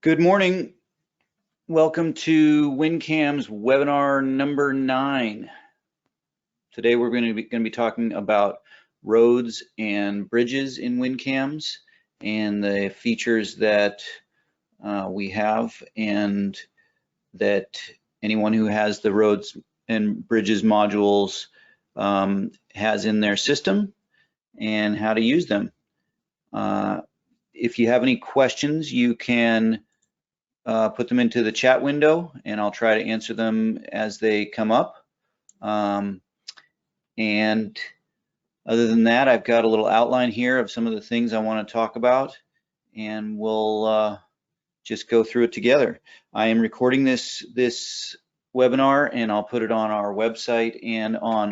Good morning. Welcome to WinCAMS webinar number 9. Today we're going to be talking about roads and bridges in WinCAMS and the features that we have and that anyone who has the roads and bridges modules has in their system and how to use them. If you have any questions, you can put them into the chat window and I'll try to answer them as they come up. And other than that, I've got a little outline here of some of the things I want to talk about, and we'll just go through it together. I am recording this webinar, and I'll put it on our website and on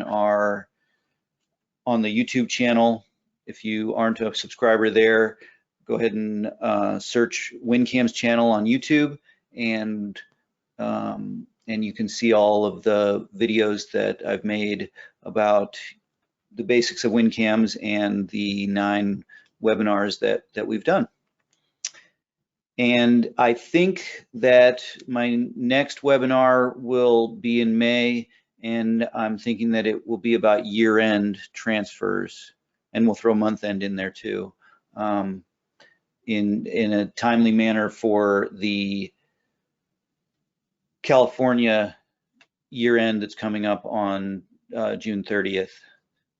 the YouTube channel. If you aren't a subscriber there, go ahead and search WinCAMS channel on YouTube, and you can see all of the videos that I've made about the basics of WinCAMS and the 9 webinars that we've done. And I think that my next webinar will be in May, and I'm thinking that it will be about year-end transfers, and we'll throw month-end in there too, in a timely manner for the California year-end that's coming up on June 30th.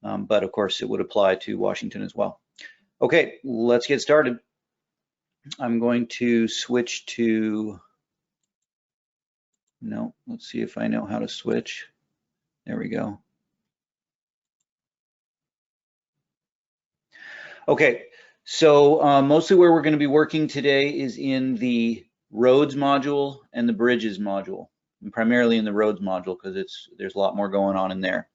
But of course, it would apply to Washington as well. Okay, let's get started. I'm going to switch to, no, let's see if I know how to switch. There we go. Okay, so mostly where we're going to be working today is in the roads module and the bridges module, and primarily in the roads module because there's a lot more going on in there.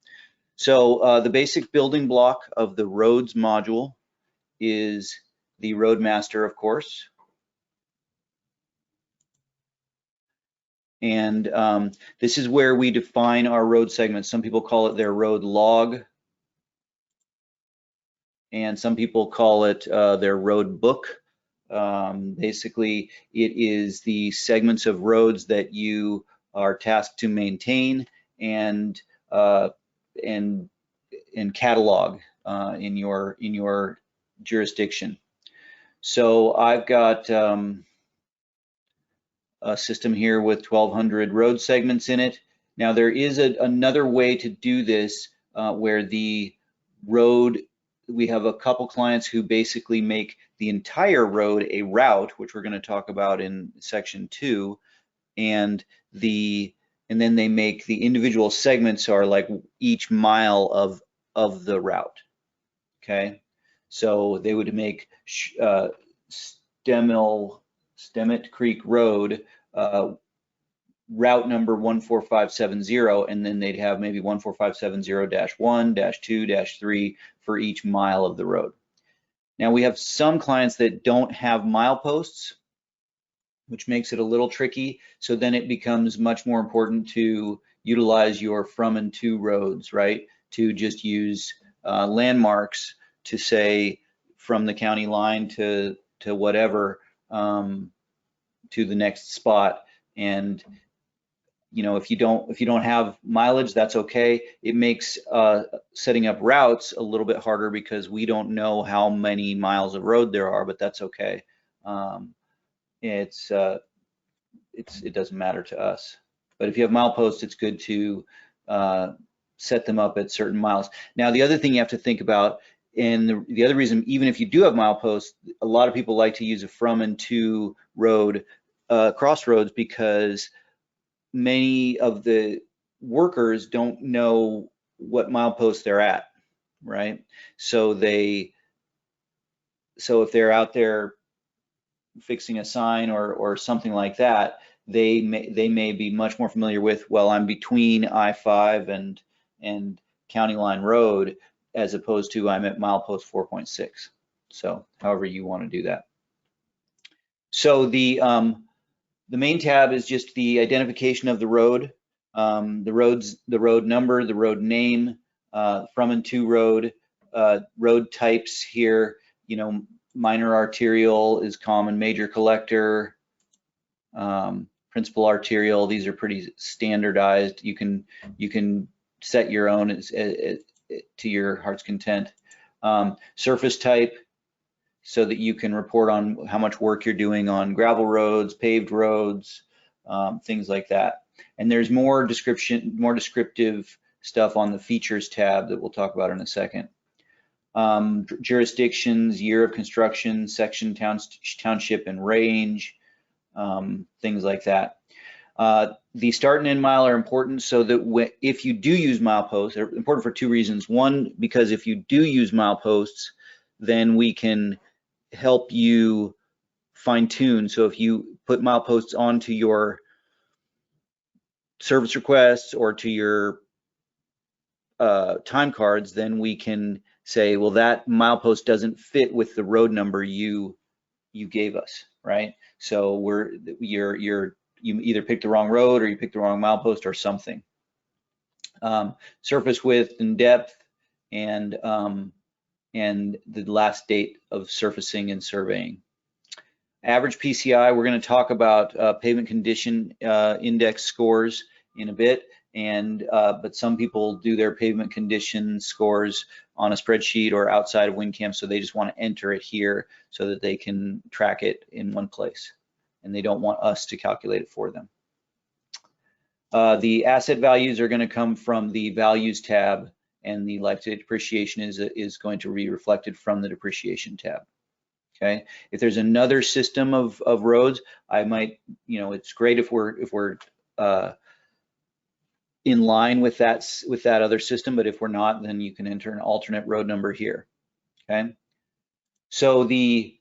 So the basic building block of the roads module is the Roadmaster, of course. And this is where we define our road segments. Some people call it their road log, and some people call it their road book. Basically, it is the segments of roads that you are tasked to maintain and catalog in your jurisdiction. So I've got a system here with 1,200 road segments in it. Now there is another way to do this where the road, we have a couple clients who basically make the entire road a route, which we're going to talk about in section 2, and then they make the individual segments are like each mile of the route. Okay, so they would make Stemet Creek Road route number 14570, and then they'd have maybe 14570-1, -2, -3 for each mile of the road. Now we have some clients that don't have mileposts, which makes it a little tricky. So then it becomes much more important to utilize your from and to roads, right? To just use landmarks to say from the county line to whatever, to the next spot. And you know, if you don't have mileage, that's okay. It makes setting up routes a little bit harder because we don't know how many miles of road there are, but that's okay. It doesn't matter to us. But if you have mileposts, it's good to set them up at certain miles. Now, the other thing you have to think about, and the other reason, even if you do have mileposts, a lot of people like to use a from and to road crossroads because many of the workers don't know what milepost they're at, right? So if they're out there fixing a sign or something like that, they may be much more familiar with, well, I'm between I-5 and County Line Road, as opposed to I'm at milepost 4.6. So however you want to do that. So the main tab is just the identification of the road, the road number, the road name, from and to road, road types here, you know, minor arterial is common, major collector, principal arterial. These are pretty standardized. You can set your own to your heart's content. Surface type, so that you can report on how much work you're doing on gravel roads, paved roads, things like that. And there's more descriptive stuff on the features tab that we'll talk about in a second. Jurisdictions, year of construction, section, township, and range, things like that. The start and end mile are important, so that if you do use mileposts, they're important for two reasons. One, because if you do use mileposts, then we can help you fine tune. So if you put mileposts onto your service requests or to your time cards, then we can say, well, that milepost doesn't fit with the road number you gave us, right? So you either picked the wrong road or you picked the wrong milepost or something. Surface width and depth, and the last date of surfacing and surveying. Average PCI, we're going to talk about pavement condition index scores in a bit, but some people do their pavement condition scores on a spreadsheet or outside of WinCAMS, so they just want to enter it here so that they can track it in one place, and they don't want us to calculate it for them. The asset values are going to come from the values tab, and the life-to-date depreciation is going to be reflected from the depreciation tab. Okay, if there's another system of roads, I might, it's great if we're in line with that other system, but if we're not, then you can enter an alternate road number here. Okay, so the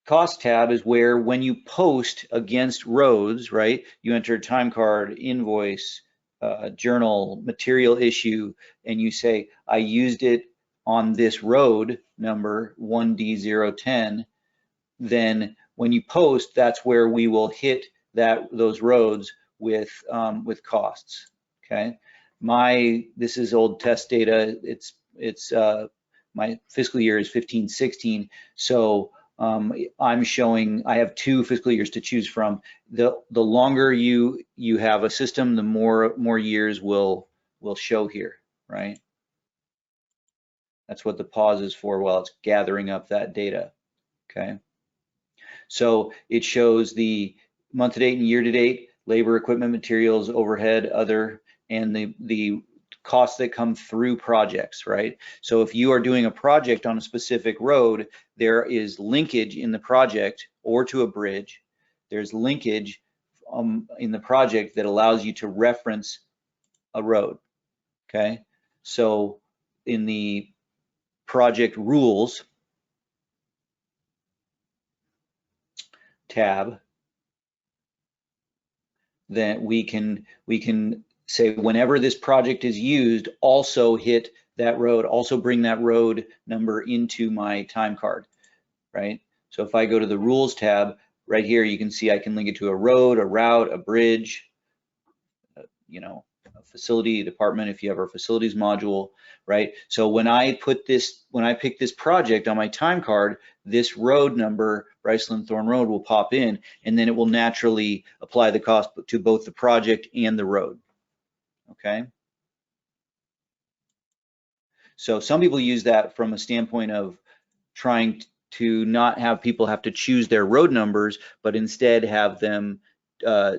cost tab is where, when you post against roads, right, you enter a time card, invoice, journal, material issue, and you say, I used it on this road number 1D010, then when you post, that's where we will hit those roads with costs. Okay, this is old test data. It's my fiscal year is 15-16, so I'm showing I have 2 fiscal years to choose from. The longer you have a system, the more years will show here, right? That's what the pause is for while it's gathering up that data. Okay, so it shows the month to date and year to date, labor, equipment, materials, overhead, other, and the costs that come through projects, right? So if you are doing a project on a specific road, there is linkage in the project, or to a bridge. There's linkage in the project that allows you to reference a road. Okay, so in the project rules tab, then we can say, whenever this project is used, also hit that road, also bring that road number into my time card, right? So if I go to the rules tab right here, you can see I can link it to a road, a route, a bridge, a facility department if you have our facilities module, right? So when I pick this project on my time card, this road number, Bryceland Thorn Road, will pop in, and then it will naturally apply the cost to both the project and the road. Okay. So some people use that from a standpoint of trying to not have people have to choose their road numbers, but instead have them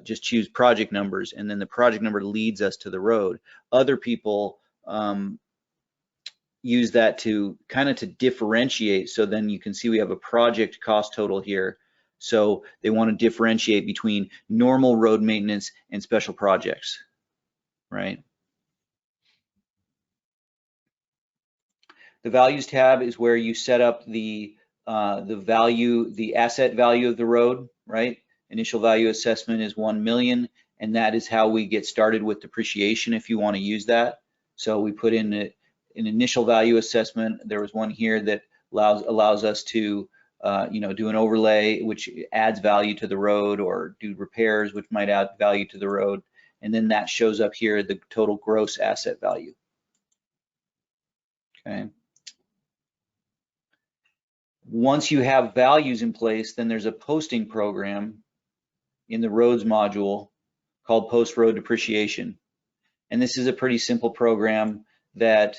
just choose project numbers, and then the project number leads us to the road. Other people use that to differentiate. So then you can see we have a project cost total here. So they want to differentiate between normal road maintenance and special projects, right? The values tab is where you set up the value, the asset value of the road, right? Initial value assessment is 1 million, and that is how we get started with depreciation if you want to use that. So we put in an initial value assessment. There was one here that allows us to do an overlay, which adds value to the road, or do repairs, which might add value to the road. And then that shows up here, the total gross asset value. Okay. Once you have values in place, then there's a posting program in the roads module called post-road depreciation. And this is a pretty simple program that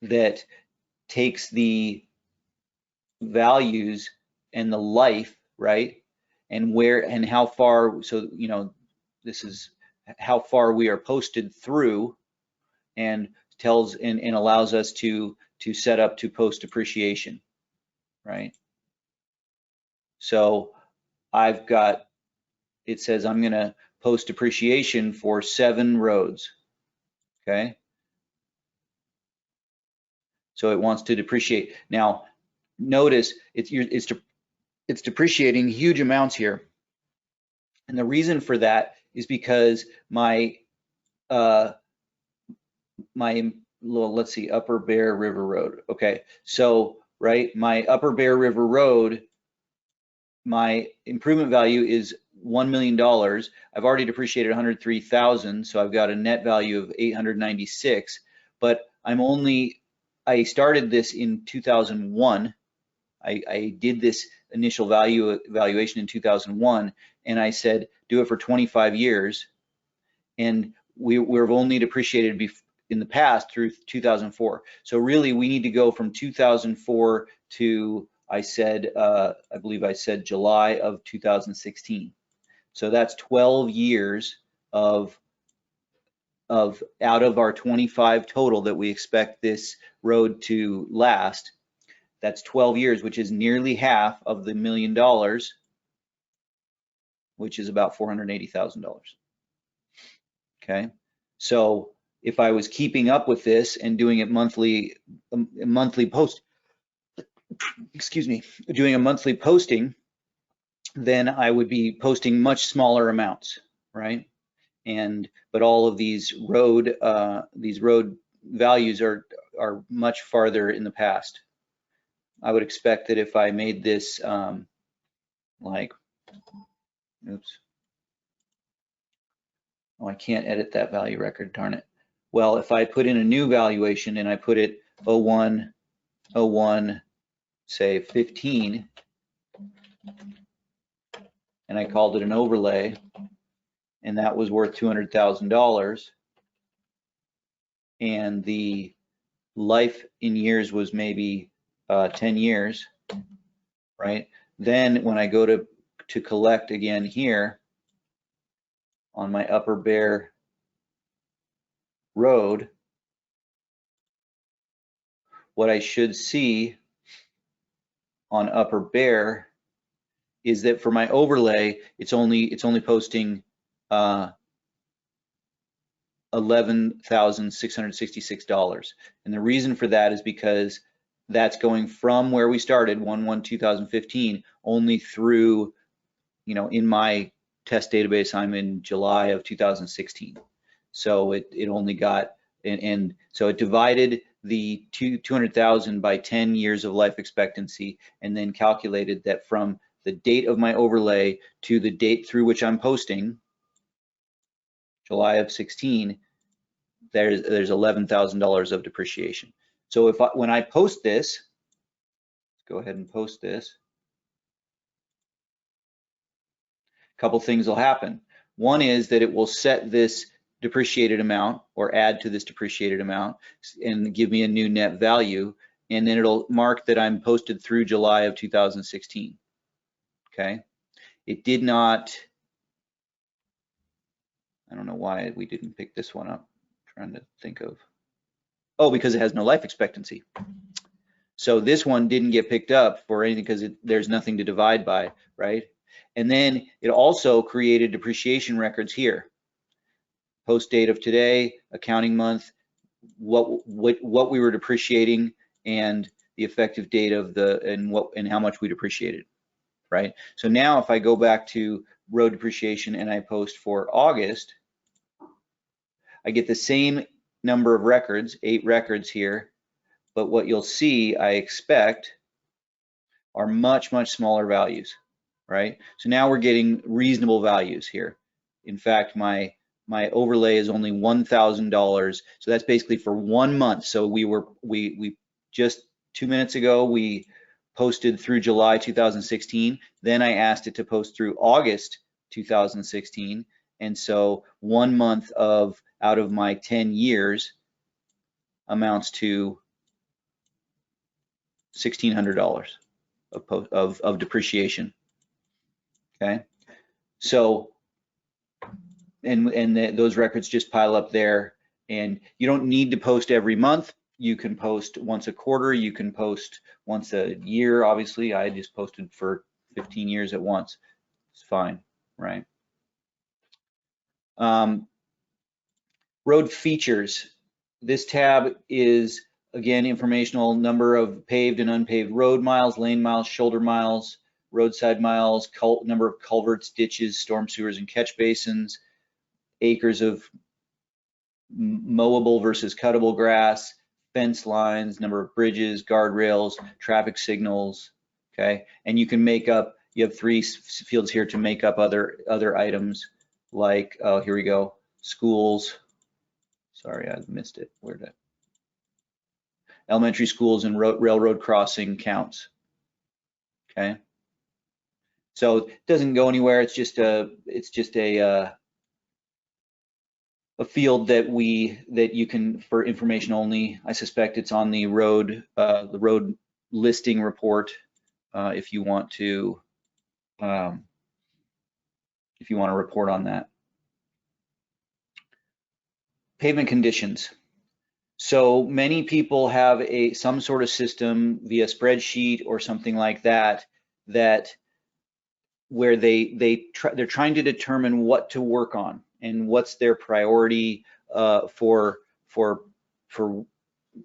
that takes the values and the life, right? And where and how far, so you know, this is how far we are posted through, and tells and allows us to set up to post depreciation, right? So I've got, it says I'm gonna post depreciation for 7 roads, okay? So it wants to depreciate. Now, notice it's depreciating huge amounts here. And the reason for that is because my let's see, Upper Bear River Road. Okay, so right, my Upper Bear River Road, my improvement value is $1 million. I've already depreciated 103,000, so I've got a net value of 896. But I started this in 2001. I did this initial evaluation in 2001, and I said do it for 25 years, and we've only depreciated in the past through 2004. So really, we need to go from 2004 to I believe I said July of 2016. So that's 12 years of out of our 25 total that we expect this road to last. That's 12 years, which is nearly half of the $1 million, which is about $480,000. Okay, so if I was keeping up with this and doing it monthly doing a monthly posting, then I would be posting much smaller amounts, right? But all of these road values are much farther in the past. I would expect that if I made this like, oops, oh, I can't edit that value record, darn it. Well, if I put in a new valuation and I put it 01, say 15, and I called it an overlay, and that was worth $200,000, and the life in years was maybe 10 years, right? Then when I go to collect again here on my Upper Bear Road, what I should see on Upper Bear is that for my overlay, it's only posting $11,666, and the reason for that is because that's going from where we started 1/1/2015 only through, you know, in my test database I'm in July of 2016, so it only got and so it divided the 200,000 by 10 years of life expectancy, and then calculated that from the date of my overlay to the date through which I'm posting, July of 16, there's $11,000 of depreciation. So when I post this, let's go ahead and post this, a couple things will happen. One is that it will set this depreciated amount or add to this depreciated amount and give me a new net value, and then it'll mark that I'm posted through July of 2016. Okay, it did not, I don't know why we didn't pick this one up. I'm trying to think of, oh, because it has no life expectancy. So this one didn't get picked up for anything because there's nothing to divide by, right? And then it also created depreciation records here. Post date of today, accounting month, what we were depreciating, and the effective date of and how much we depreciated, right? So now if I go back to road depreciation and I post for August, I get the same number of records, 8 records here, but what you'll see, I expect, are much, much smaller values, right? So now we're getting reasonable values here. In fact, my overlay is only $1,000, so that's basically for 1 month. So we just 2 minutes ago, we posted through July 2016. Then I asked it to post through August 2016. And so 1 month out of my 10 years amounts to $1,600 of depreciation. Okay, so those records just pile up there, and you don't need to post every month. You can post once a quarter. You can post once a year. Obviously, I just posted for 15 years at once. It's fine, right? Road features. This tab is, again, informational: number of paved and unpaved road miles, lane miles, shoulder miles, roadside miles, number of culverts, ditches, storm sewers, and catch basins, acres of mowable versus cuttable grass, fence lines, number of bridges, guardrails, traffic signals. Okay, and you can make up, you have 3 fields here to make up other items like, oh, here we go, schools. Sorry, I missed it. Where did I? Elementary schools and railroad crossing counts. Okay, so it doesn't go anywhere. It's just a field that you can, for information only. I suspect it's on the road listing report if you want to report on that. Pavement conditions. So many people have some sort of system via spreadsheet or something like that where they're trying to determine what to work on and what's their priority for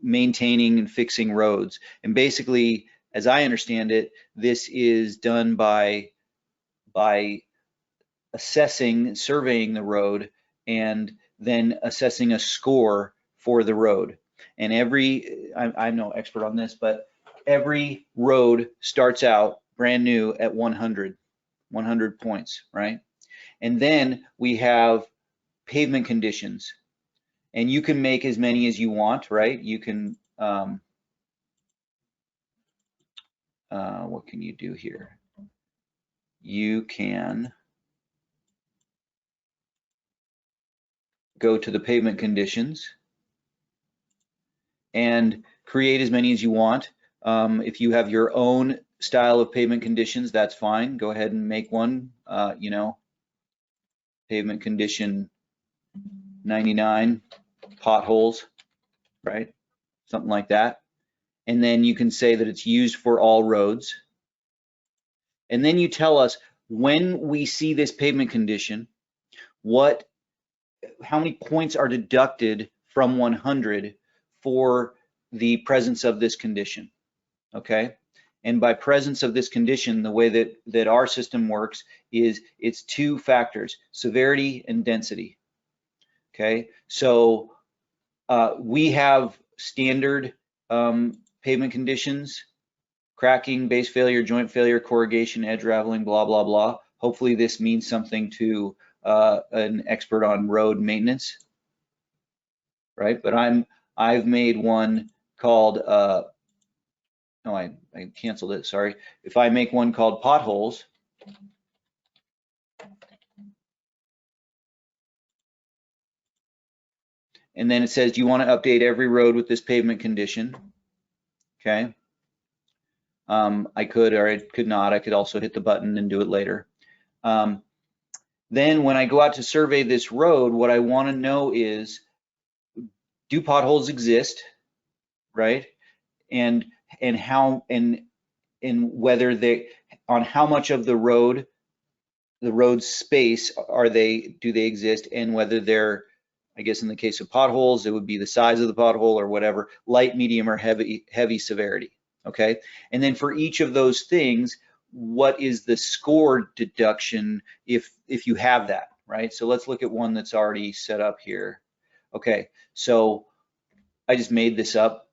maintaining and fixing roads. And basically, as I understand it, this is done by assessing, surveying the road, and then assessing a score for the road. And I'm no expert on this, but every road starts out brand new at 100 points, right? And then we have pavement conditions, and you can make as many as you want, right? You can, what can you do here? You can go to the pavement conditions and create as many as you want. If you have your own style of pavement conditions, that's fine. Go ahead and make one, pavement condition 99, potholes, right? Something like that. And then you can say that it's used for all roads. And then you tell us, when we see this pavement condition, how many points are deducted from 100 for the presence of this condition, okay? And by presence of this condition, the way that our system works is it's 2 factors: severity and density, okay? So we have standard pavement conditions: cracking, base failure, joint failure, corrugation, edge raveling, blah, blah, blah. Hopefully this means something to an expert on road maintenance, right? But I've made one called, no, I canceled it, sorry. If I make one called potholes, and then it says, do you want to update every road with this pavement condition? Okay. I could, or I could not. I could also hit the button and do it later. Then when I go out to survey this road, what I want to know is, do potholes exist, right? And how, and whether on how much of the road space do they exist, and whether they're, I guess in the case of potholes, it would be the size of the pothole or whatever, light, medium, or heavy severity, okay? And then for each of those things, what is the score deduction if you have that, right? So let's look at one that's already set up here. Okay, so I just made this up,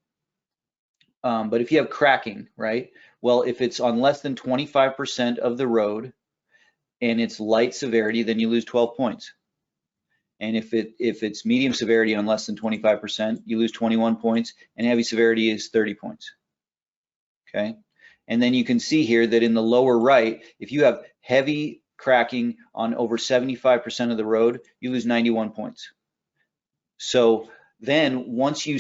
but if you have cracking, right? Well, if it's on less than 25% of the road and it's light severity, then you lose 12 points. And if it's medium severity on less than 25%, you lose 21 points, and heavy severity is 30 points. Okay, And then you can see here that in the lower right, if you have heavy cracking on over 75% of the road, you lose 91 points. So then once you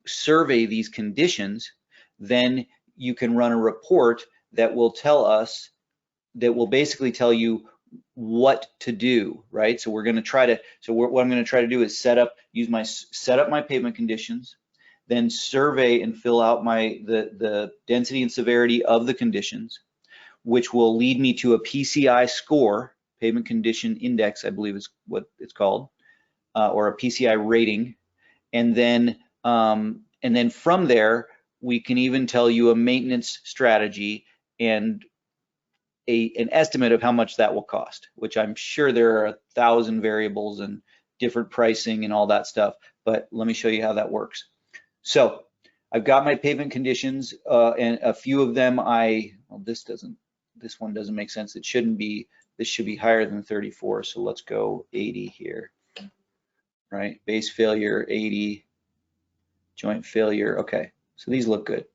survey these conditions, then you can run a report that will basically tell you what to do, right? So what I'm going to try to do is set up my pavement conditions, then survey and fill out the density and severity of the conditions, which will lead me to a PCI score, pavement condition index, I believe is what it's called, or a PCI rating. And then from there, we can even tell you a maintenance strategy and an estimate of how much that will cost, which I'm sure there are 1,000 variables and different pricing and all that stuff, but let me show you how that works. So I've got my pavement conditions, and a few of them this one doesn't make sense. This should be higher than 34, so let's go 80 here, right? Base failure, 80, joint failure, okay, so these look good.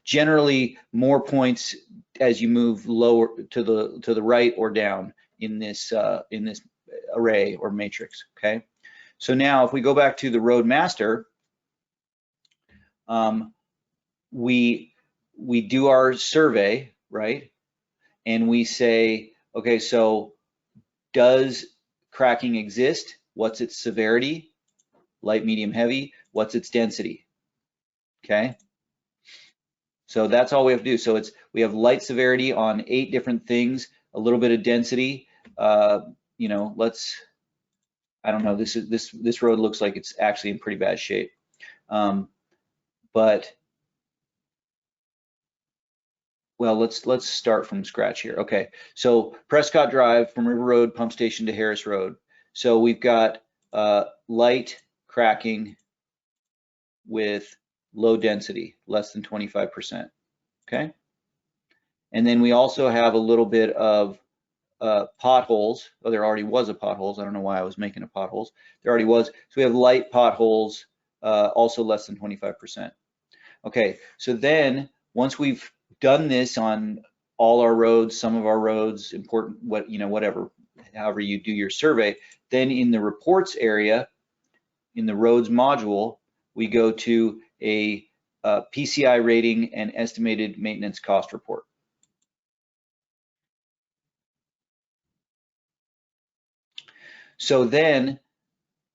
Generally, more points as you move lower to the right or down in this array or matrix. Okay, so now if we go back to the Roadmaster, we do our survey, right? And we say, okay, so does cracking exist? What's its severity? Light, medium, heavy. What's its density? Okay. So that's all we have to do. So we have light severity on 8 different things, a little bit of density. You know, I don't know, this road looks like it's actually in pretty bad shape. But well, let's start from scratch here. Okay, so Prescott Drive from River Road Pump Station to Harris Road. So we've got light cracking with low density, less than 25%, okay? And then we also have a little bit of potholes. Oh, there already was a potholes. I don't know why I was making a potholes. There already was. So we have light potholes, also less than 25%. Okay, so then once we've done this on all our roads, some of our roads, important, whatever, however you do your survey, then in the reports area, in the roads module, we go to a PCI rating and estimated maintenance cost report. So then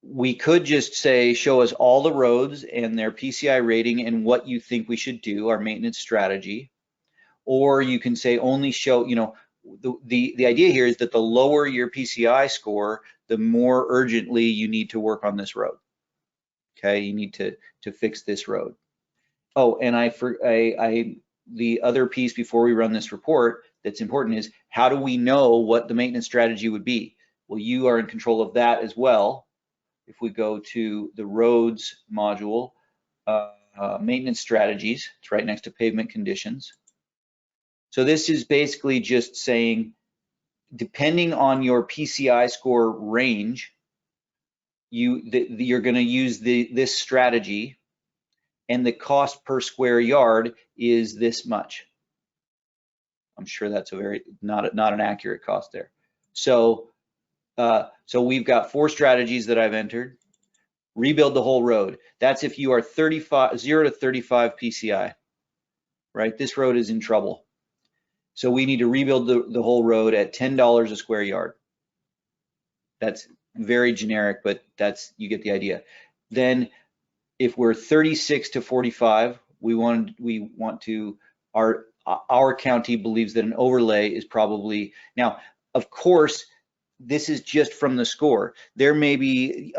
we could just say, show us all the roads and their PCI rating and what you think we should do, our maintenance strategy. Or you can say only show, the idea here is that the lower your PCI score, the more urgently you need to work on this road. Okay, you need to fix this road. Oh, and the other piece before we run this report that's important is, how do we know what the maintenance strategy would be? Well, you are in control of that as well. If we go to the roads module, maintenance strategies, it's right next to pavement conditions. So this is basically just saying, depending on your PCI score range, you're going to use this strategy, and the cost per square yard is this much. I'm sure that's not an accurate cost there. So we've got 4 strategies that I've entered. Rebuild the whole road. That's if you are 0 to 35 PCI, right? This road is in trouble. So we need to rebuild the whole road at $10 a square yard. That's very generic, but you get the idea. Then if we're 36 to 45, our county believes that an overlay is probably, now, of course, this is just from the score. There may be,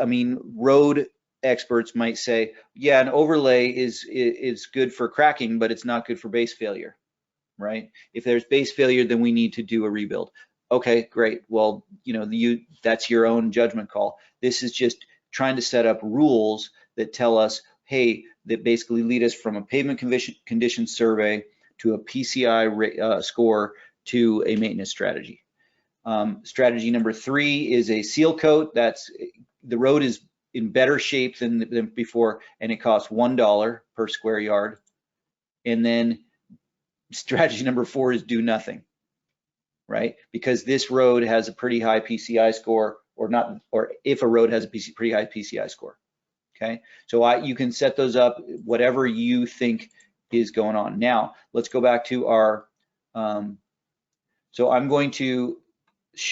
road experts might say, yeah, an overlay is good for cracking, but it's not good for base failure, right? If there's base failure, then we need to do a rebuild. Okay, great. Well, that's your own judgment call. This is just trying to set up rules that tell us, hey, that basically lead us from a pavement condition survey to a PCI score to a maintenance strategy. Strategy number 3 is a seal coat. That's, the road is in better shape than before, and it costs $1 per square yard. And then strategy number 4 is do nothing, right? Because this road has a pretty high PCI score, or not, or if a road has a pretty high PCI score, okay? So you can set those up, whatever you think is going on. Now, let's go back to our, so I'm going to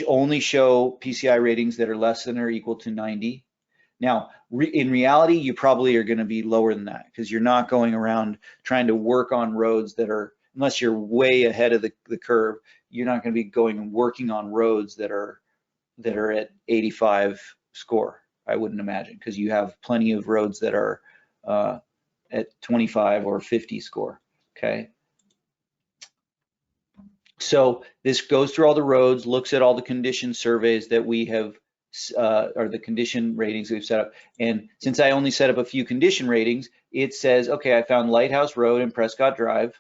only show PCI ratings that are less than or equal to 90. Now, in reality, you probably are going to be lower than that, because you're not going around trying to work on roads that are, unless you're way ahead of the curve, you're not going to be going and working on roads that are at 85 score, I wouldn't imagine, because you have plenty of roads that are at 25 or 50 score, okay? So this goes through all the roads, looks at all the condition surveys that we have, or the condition ratings that we've set up. And since I only set up a few condition ratings, it says, okay, I found Lighthouse Road and Prescott Drive.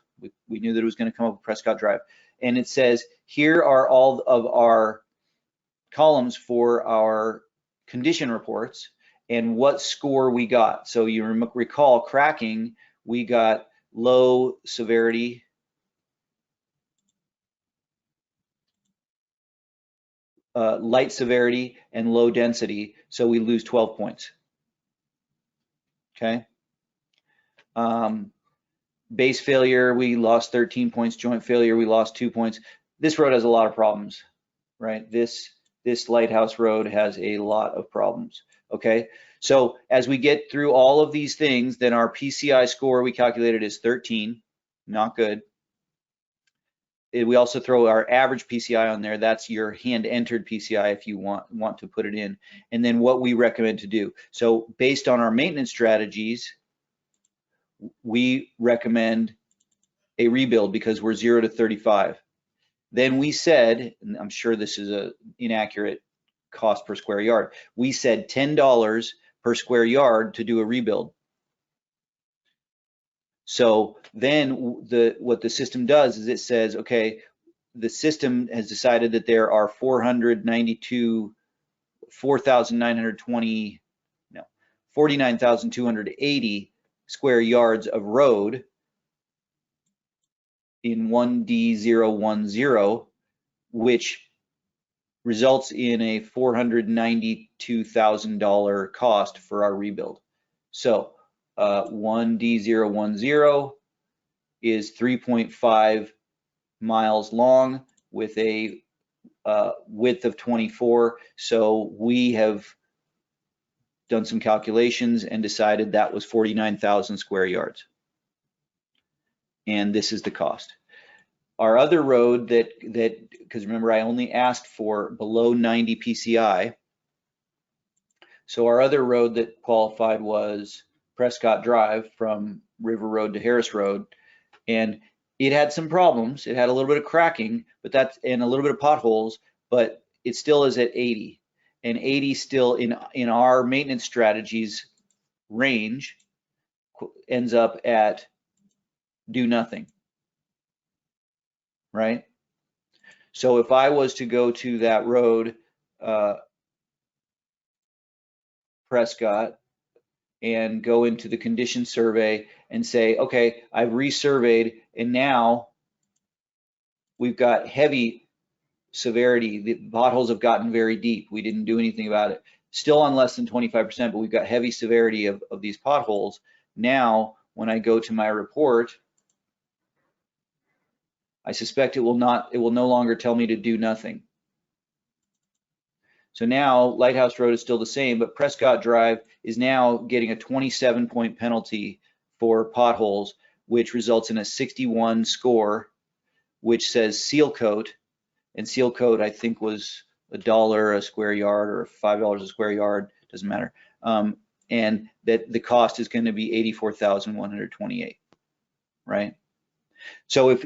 We knew that it was going to come up with Prescott Drive. And it says, here are all of our columns for our condition reports and what score we got. So you recall cracking, we got low severity, light severity, and low density, so we lose 12 points. Okay. Base failure, we lost 13 points. Joint failure, we lost 2 points. This road has a lot of problems, right? This Lighthouse Road has a lot of problems. Okay. So as we get through all of these things, then our PCI score we calculated is 13, not good. We also throw our average PCI on there. That's your hand entered PCI if you want to put it in. And then what we recommend to do. So based on our maintenance strategies, we recommend a rebuild because we're 0 to 35. Then we said, and I'm sure this is an inaccurate cost per square yard, we said $10 per square yard to do a rebuild. So then what the system does is it says, okay, the system has decided that there are 49,280 square yards of road in 1D010, which results in a $492,000 cost for our rebuild. So 1D010 is 3.5 miles long with a width of 24. So we have done some calculations and decided that was 49,000 square yards. And this is the cost. Our other road because remember I only asked for below 90 PCI. So our other road that qualified was Prescott Drive from River Road to Harris Road. And it had some problems. It had a little bit of cracking, and a little bit of potholes, but it still is at 80. And 80 still in our maintenance strategies range ends up at do nothing, right? So if I was to go to that road, Prescott, and go into the condition survey and say, okay, I've resurveyed and now we've got heavy severity. The potholes have gotten very deep. We didn't do anything about it. Still on less than 25%, but we've got heavy severity of these potholes. Now, when I go to my report, I suspect it will no longer tell me to do nothing. So now Lighthouse Road is still the same, but Prescott Drive is now getting a 27-point penalty for potholes, which results in a 61 score, which says seal coat. And seal coat, I think, was $1 a square yard or $5 a square yard, doesn't matter. And that the cost is going to be $84,128, right? So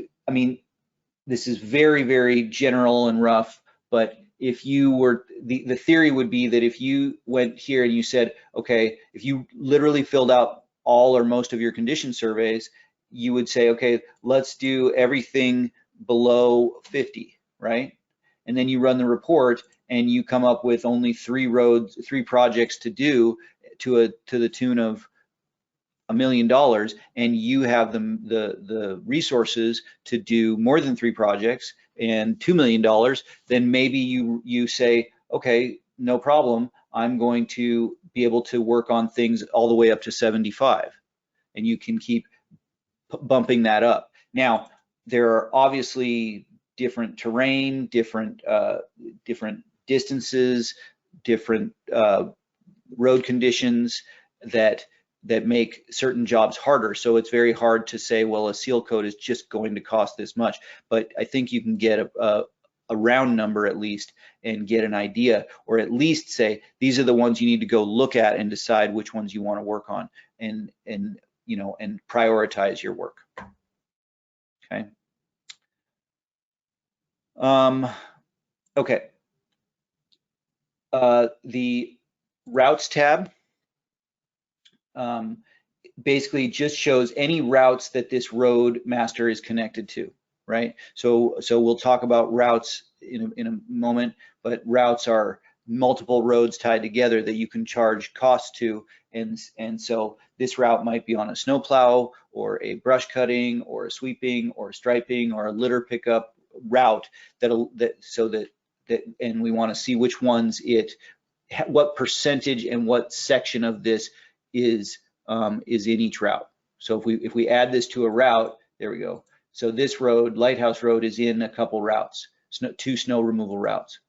this is very, very general and rough, but if you were, the theory would be that if you went here and you said, okay, if you literally filled out all or most of your condition surveys, you would say, okay, let's do everything below 50, right? And then you run the report and you come up with only 3 projects to do to the tune of $1 million and you have the resources to do more than 3 projects and $2 million, then maybe you say, okay, no problem, I'm going to be able to work on things all the way up to 75, and you can keep bumping that up. Now, there are obviously different terrain, different distances, different road conditions that make certain jobs harder. So it's very hard to say, well, a seal coat is just going to cost this much. But I think you can get a round number at least and get an idea, or at least say, these are the ones you need to go look at and decide which ones you want to work on, and you know, and prioritize your work. Okay. Okay. The routes tab basically just shows any routes that this Roadmaster is connected to, right? So we'll talk about routes in a moment, but routes are multiple roads tied together that you can charge costs to, and so this route might be on a snowplow or a brush cutting or a sweeping or striping or a litter pickup route and we want to see which ones what percentage and what section of this is in each route. So if we add this to a route, there we go. So this road, Lighthouse Road, is in a couple routes, 2 snow removal routes.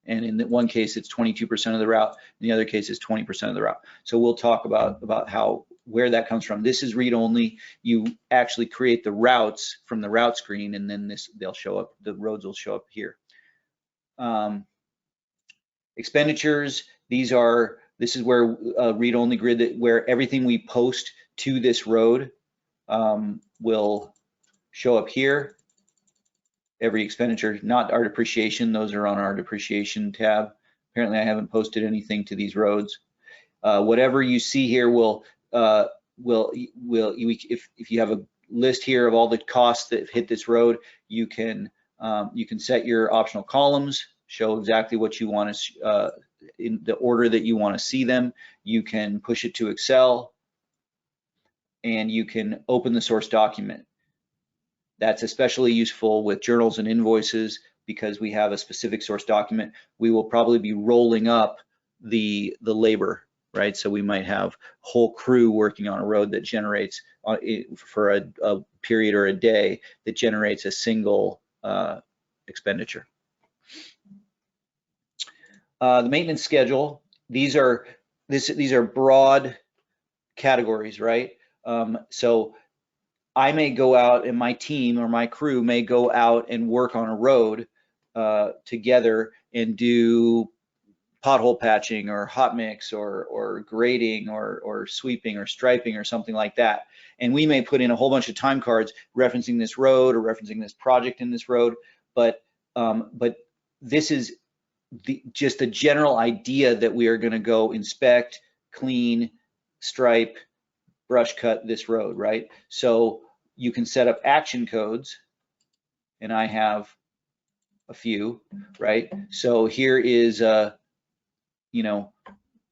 And in one case, it's 22% of the route. In the other case, it's 20% of the route. So we'll talk about where that comes from. This is read only. You actually create the routes from the route screen, and then they'll show up. The roads will show up here. Expenditures. This is where read only grid, where everything we post to this road will show up here. Every expenditure, not our depreciation, those are on our depreciation tab. Apparently I haven't posted anything to these roads. Whatever you see here if you have a list here of all the costs that hit this road, you can set your optional columns, show exactly what you want to, in the order that you want to see them. You can push it to Excel, and you can open the source document. That's especially useful with journals and invoices because we have a specific source document. We will probably be rolling up the labor, right? So we might have a whole crew working on a road that generates for a period or a day that generates a single expenditure. The maintenance schedule. These are broad categories, right? So I may go out, and my team or my crew may go out and work on a road together and do pothole patching or hot mix or grading or sweeping or striping or something like that. And we may put in a whole bunch of time cards referencing this road or referencing this project in this road, but this is just the general idea that we are going to go inspect, clean, stripe, brush cut this road, right? So you can set up action codes, and I have a few, right? So here is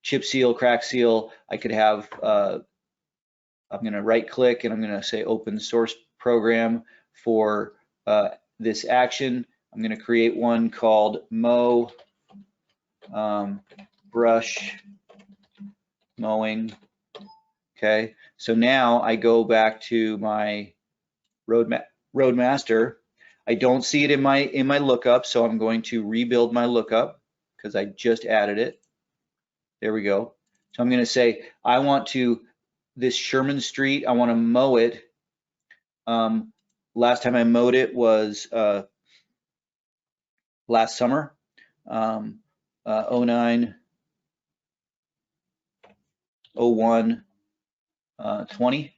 chip seal, crack seal. I could have, I'm going to right click and I'm going to say open source program for this action. I'm going to create one called mow brush mowing. Okay, so now I go back to my Roadmaster. I don't see it in my lookup, so I'm going to rebuild my lookup because I just added it. There we go. So I'm going to say I want this Sherman Street, I want to mow it. Last time I mowed it was last summer, 09, 01, 20,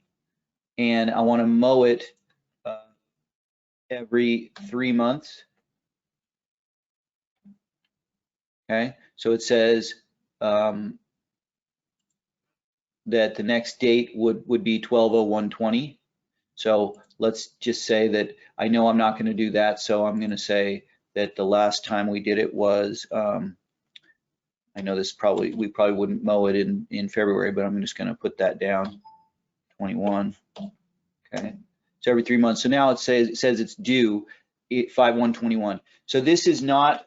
and I want to mow it every 3 months. Okay, so it says that the next date would be 12/01/20. So let's just say that I know I'm not going to do that, so I'm going to say that the last time we did it was I I know this we probably wouldn't mow it in February, but I'm just going to put that down, 21. Okay, so every 3 months. So now it says it's due 5/1/21. So this is not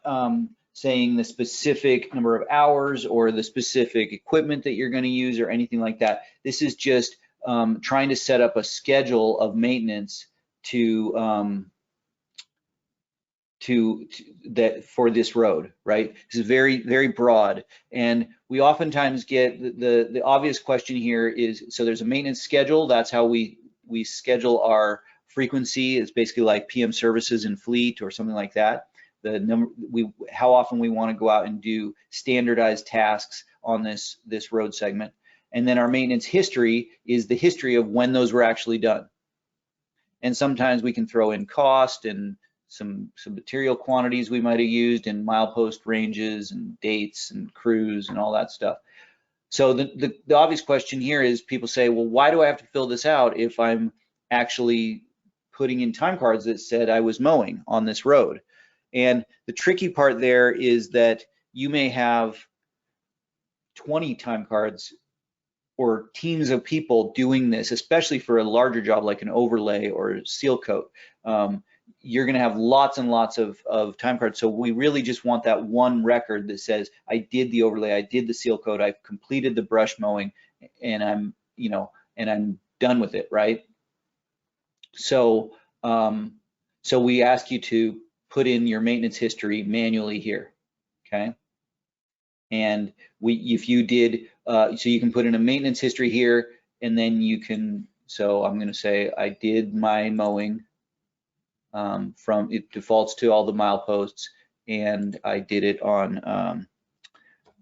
saying the specific number of hours or the specific equipment that you're going to use or anything like that. This is just trying to set up a schedule of maintenance to that for this road, right? This is very, very broad. And we oftentimes get the obvious question here is, so there's a maintenance schedule. That's how we schedule our frequency. It's basically like PM services in fleet or something like that. The number, how often we want to go out and do standardized tasks on this road segment. And then our maintenance history is the history of when those were actually done. And sometimes we can throw in cost and some material quantities we might have used and milepost ranges and dates and crews and all that stuff. So the obvious question here is, people say, well, why do I have to fill this out if I'm actually putting in time cards that said I was mowing on this road? And the tricky part there is that you may have 20 time cards or teams of people doing this, especially for a larger job like an overlay or seal coat. You're going to have lots and lots of time cards. So we really just want that one record that says, I did the overlay, I did the seal coat, I've completed the brush mowing, and I'm, and I'm done with it, right? So, so we ask you to put in your maintenance history manually here, okay? And if you did, so you can put in a maintenance history here, and then you can, so I'm going to say I did my mowing. From it defaults to all the mileposts, and I did it on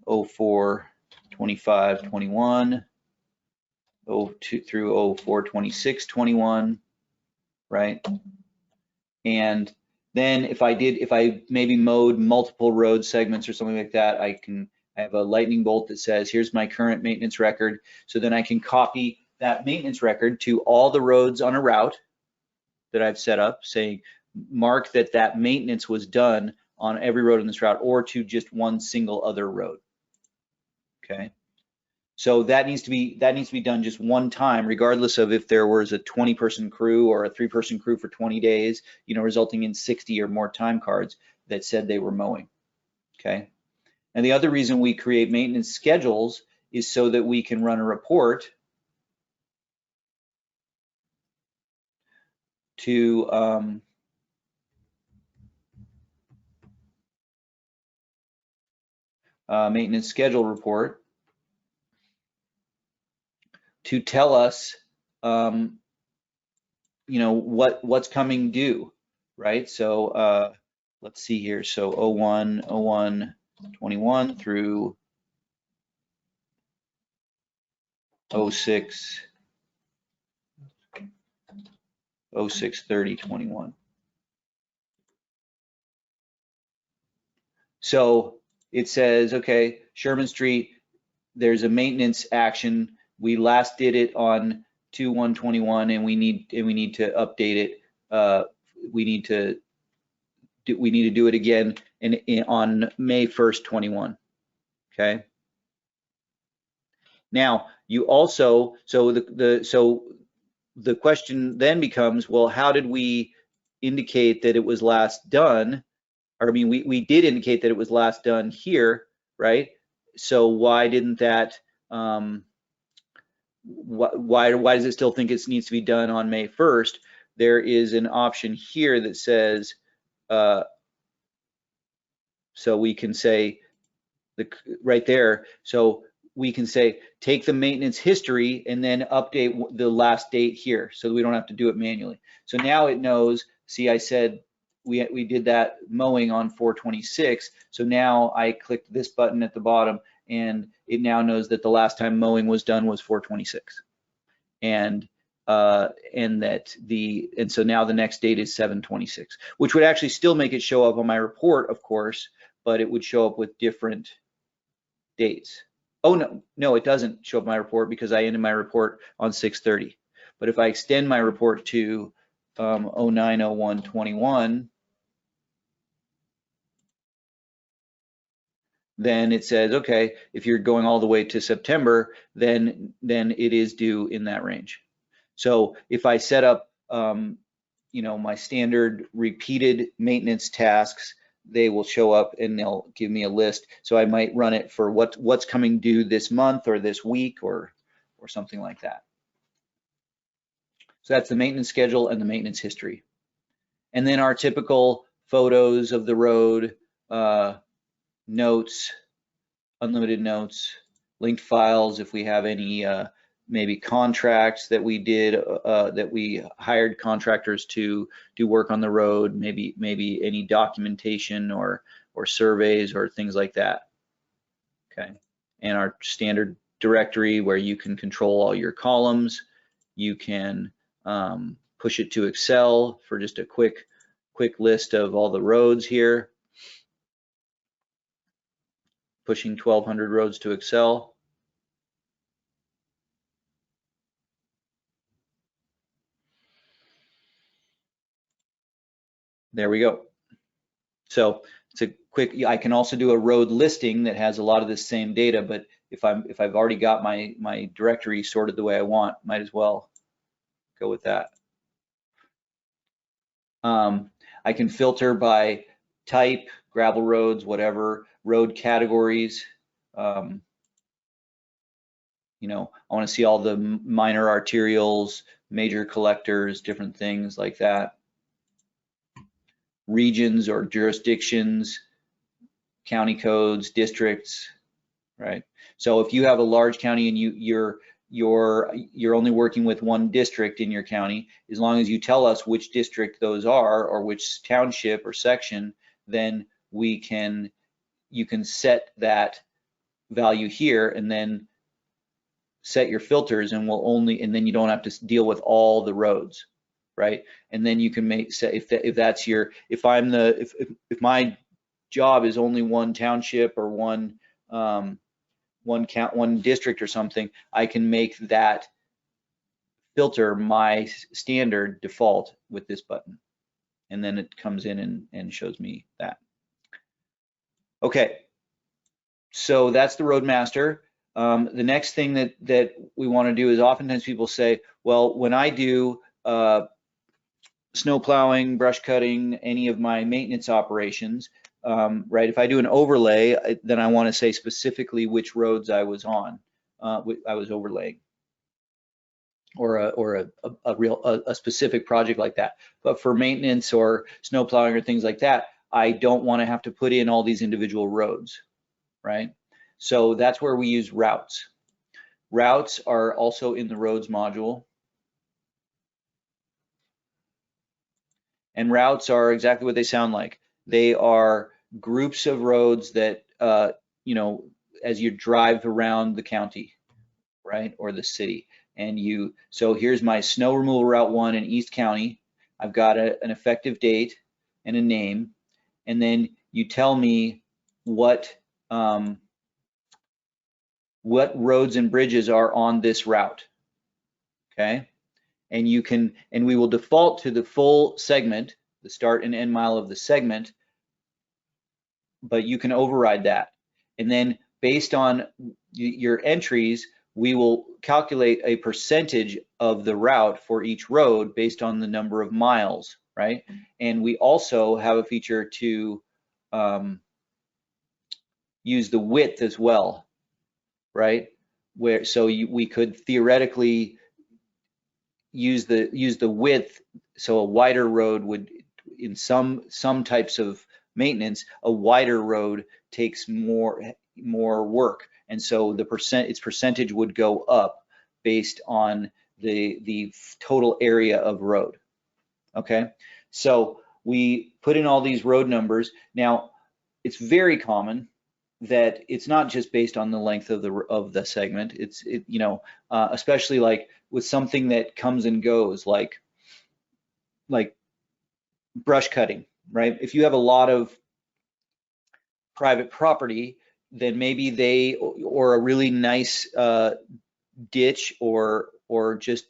04/25/21, 02 through 04/26/21, right? And then if I maybe mowed multiple road segments or something like that, I have a lightning bolt that says, here's my current maintenance record. So then I can copy that maintenance record to all the roads on a route that I've set up, saying mark that maintenance was done on every road in this route, or to just one single other road. Okay, so that needs to be done just one time, regardless of if there was a 20-person crew or a 3-person crew for 20 days, resulting in 60 or more time cards that said they were mowing. Okay, and the other reason we create maintenance schedules is so that we can run a report to maintenance schedule report to tell us, what's coming due, right? So let's see here. So 01/01/21 through 06/30/21. So it says, okay, Sherman Street, there's a maintenance action. We last did it on 2/1/21, and we need to update it. We need to do it again on May 1st, 21. Okay. Now you also, so the question then becomes, well, how did we indicate that it was last done? Or, I mean, we did indicate that it was last done here, right? So why didn't that? Why does it still think it needs to be done on May 1st? There is an option here that says, so we can say right there. So we can say take the maintenance history and then update the last date here, so we don't have to do it manually. So now it knows. See, I said we did that mowing on 4/26. So now I clicked this button at the bottom, and it now knows that the last time mowing was done was 4/26, and so now the next date is 7/26, which would actually still make it show up on my report, of course, but it would show up with different dates. Oh no, it doesn't show up my report because I ended my report on 6/30. But if I extend my report to 09/01/21, then it says, okay, if you're going all the way to September, then it is due in that range. So if I set up, you know, my standard repeated maintenance tasks, they will show up and they'll give me a list. So I might run it for what's coming due this month or this week or something like that. So that's the maintenance schedule and the maintenance history. And then our typical photos of the road, notes, unlimited notes, linked files if we have any maybe contracts that we did, that we hired contractors to do work on the road, maybe any documentation or surveys or things like that. Okay, and our standard directory where you can control all your columns. You can push it to Excel for just a quick list of all the roads here. Pushing 1,200 roads to Excel. There we go. So it's a quick, I can also do a road listing that has a lot of the same data, but if I've already got my directory sorted the way I want, might as well go with that. I can filter by type, gravel roads, whatever, road categories. You know, I want to see all the minor arterials, major collectors, different things like that. Regions or jurisdictions, county codes, districts, right? So if you have a large county and you're only working with one district in your county, as long as you tell us which district those are or which township or section, then you can set that value here and then set your filters, and and then you don't have to deal with all the roads, right? And then you can say if my job is only one township or one district or something, I can make that filter my standard default with this button, and then it comes in and shows me that. Okay, so that's the Roadmaster. The next thing that we want to do is, oftentimes people say, well, when I do snow plowing, brush cutting, any of my maintenance operations, right, if I do an overlay, then I want to say specifically which roads I was on, I was overlaying, or a specific project like that. But for maintenance or snow plowing or things like that, I don't want to have to put in all these individual roads, right? So that's where we use routes. Routes are also in the roads module. And routes are exactly what they sound like. They are groups of roads that, you know, as you drive around the county, right, or the city. And so here's my snow removal route 1 in East County. I've got an effective date and a name. And then you tell me what roads and bridges are on this route, okay? And we will default to the full segment, the start and end mile of the segment, but you can override that. And then based on your entries, we will calculate a percentage of the route for each road based on the number of miles, right? And we also have a feature to use the width as well, right? We could theoretically use the width. So a wider road would, in some types of maintenance, a wider road takes more work, and so its percentage would go up based on the total area of road. Okay, so we put in all these road numbers. Now, it's very common that it's not just based on the length of the segment. You know, especially like with something that comes and goes, like brush cutting, right? If you have a lot of private property, then maybe or a really nice ditch or just,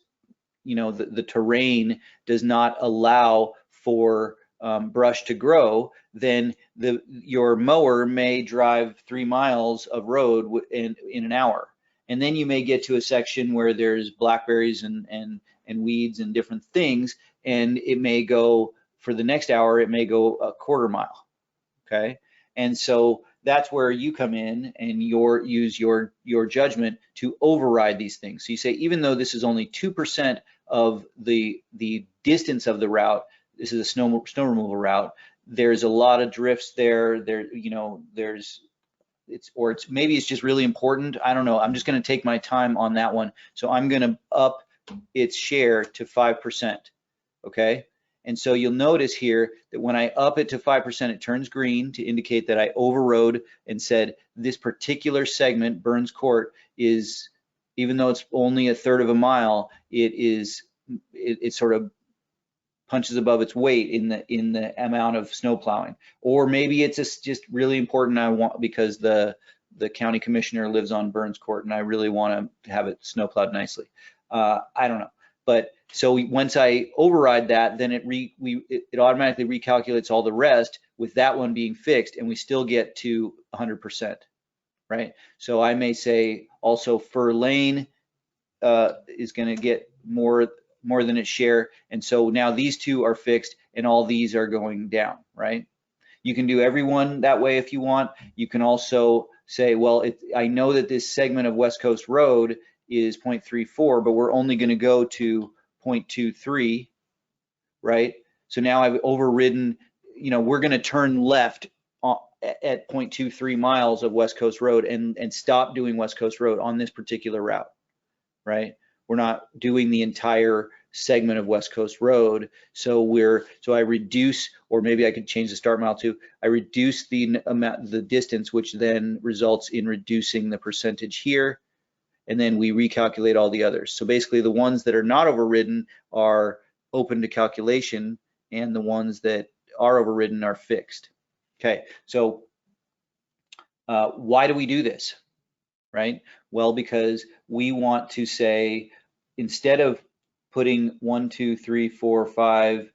you know, the terrain does not allow for brush to grow, then your mower may drive 3 miles of road in an hour. And then you may get to a section where there's blackberries and weeds and different things, and it may go, for the next hour, it may go a quarter mile, okay? And so that's where you come in and use your judgment to override these things. So you say, even though this is only 2% of the distance of the route, this is a snow removal route, there's a lot of drifts there. Maybe it's just really important. I don't know. I'm just going to take my time on that one. So I'm going to up its share to 5%. Okay. And so you'll notice here that when I up it to 5%, it turns green to indicate that I overrode and said this particular segment, Burns Court, is, even though it's only a third of a mile, it sort of punches above its weight in the amount of snow plowing. Or maybe it's just really important, I want, because the county commissioner lives on Burns Court and I really want to have it snow plowed nicely. I don't know. But so once I override that, then it automatically recalculates all the rest with that one being fixed, and we still get to 100%, right? So I may say also fur lane is going to get more than its share, and so now these two are fixed and all these are going down, right? You can do everyone that way if you want. You can also say, well, I know that this segment of West Coast Road is 0.34, but we're only going to go to 0.23, right? So now I've overridden, we're going to turn left at 0.23 miles of West Coast Road and stop doing West Coast Road on this particular route, right? We're not doing the entire segment of West Coast Road. So I reduce, or maybe I could change the start mile to, I reduce the distance, which then results in reducing the percentage here. And then we recalculate all the others. So basically the ones that are not overridden are open to calculation, and the ones that are overridden are fixed. Okay, so why do we do this, right? Well, because we want to say, instead of putting 1, 2, 3, 4, 5,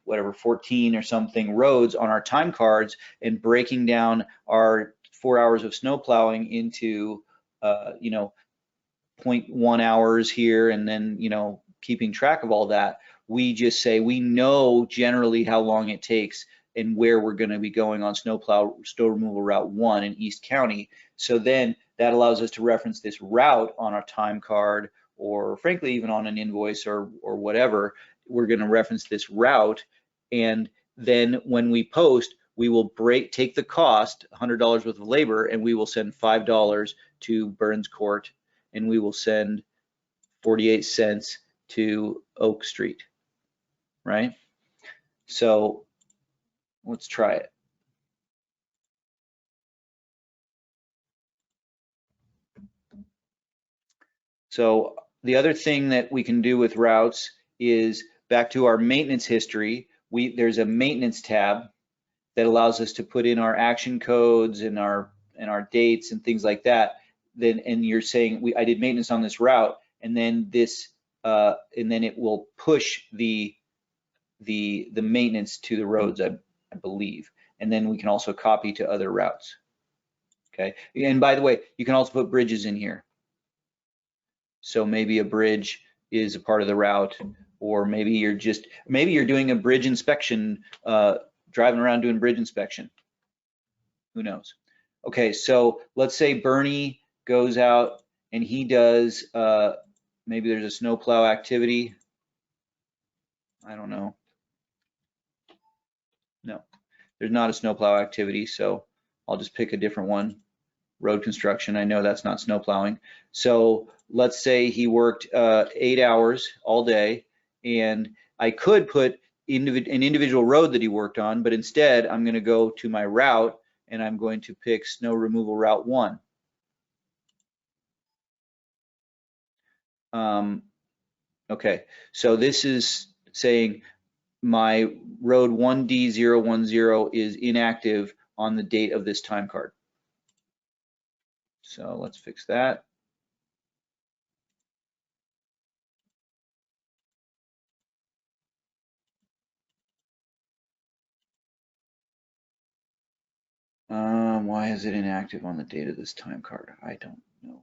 whatever, 14 or something roads on our time cards and breaking down our 4 hours of snow plowing into 0.1 hours here, and then keeping track of all that, we just say we know generally how long it takes and where we're going to be going on snow removal route 1 in East County. So then that allows us to reference this route on our time card, or frankly even on an invoice or whatever. We're going to reference this route, and then when we post, we will take the cost, $100 worth of labor, and we will send $5 to Burns Court, and we will send 48 cents to Oak Street, right? So let's try it. So the other thing that we can do with routes is, back to our maintenance history, there's a maintenance tab that allows us to put in our action codes and our dates and things like that. And you're saying, I did maintenance on this route, and then and then it will push the maintenance to the roads, I believe. And then we can also copy to other routes. Okay. And by the way, you can also put bridges in here. So maybe a bridge is a part of the route, or maybe you're doing a bridge inspection, driving around doing bridge inspection. Who knows? Okay, so let's say Bernie goes out and he does, maybe there's a snowplow activity. I don't know. No, there's not a snowplow activity, so I'll just pick a different one. Road construction, I know that's not snow plowing. So let's say he worked 8 hours all day, and I could put an individual road that he worked on, but instead I'm going to go to my route and I'm going to pick snow removal route 1. Okay, so this is saying my road 1D010 is inactive on the date of this time card. So let's fix that. why is it inactive on the date of this time card? I don't know.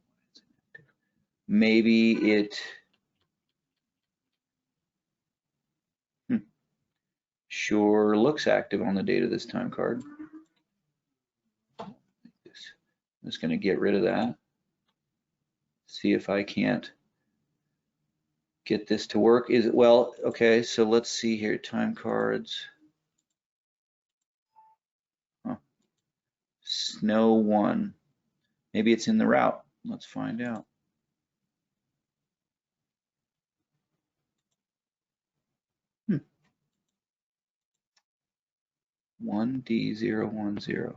Maybe it sure looks active on the date of this time card. I'm just going to get rid of that. See if I can't get this to work. Is it, well, okay, so let's see here, time cards. Huh. Snow 1. Maybe it's in the route. Let's find out. Hmm. 1D010.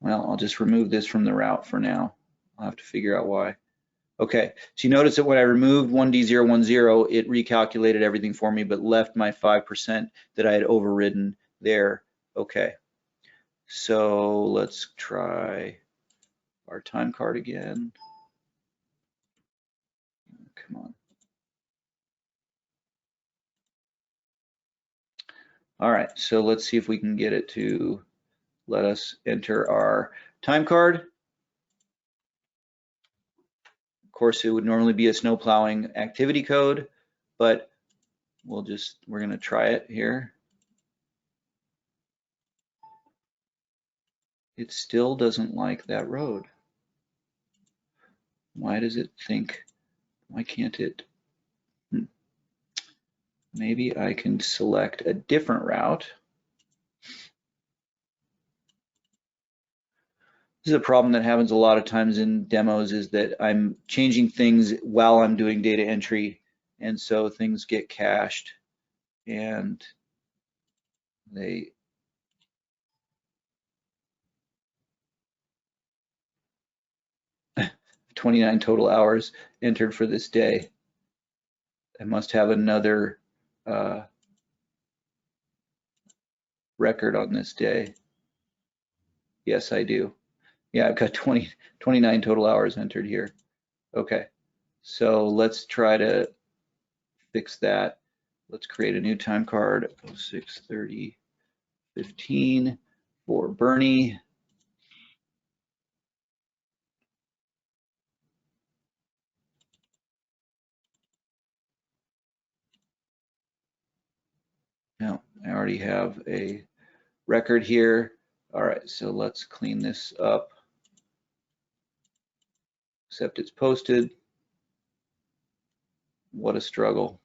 Well, I'll just remove this from the route for now. I'll have to figure out why. Okay, so you notice that when I removed 1D010, it recalculated everything for me, but left my 5% that I had overridden there. Okay, so let's try our time card again. Come on. All right, so let's see if we can get it to let us enter our time card. Of course, it would normally be a snow plowing activity code, but we're gonna try it here. It still doesn't like that road. Why does it think, why can't it? Maybe I can select a different route. This is a problem that happens a lot of times in demos, is that I'm changing things while I'm doing data entry, and so things get cached and they 29 total hours entered for this day. I must have another record on this day. Yes, I do. Yeah, I've got 29 total hours entered here. Okay, so let's try to fix that. Let's create a new time card, 06:30:15 for Bernie. No, I already have a record here. All right, so let's clean this up. Except it's posted. What a struggle.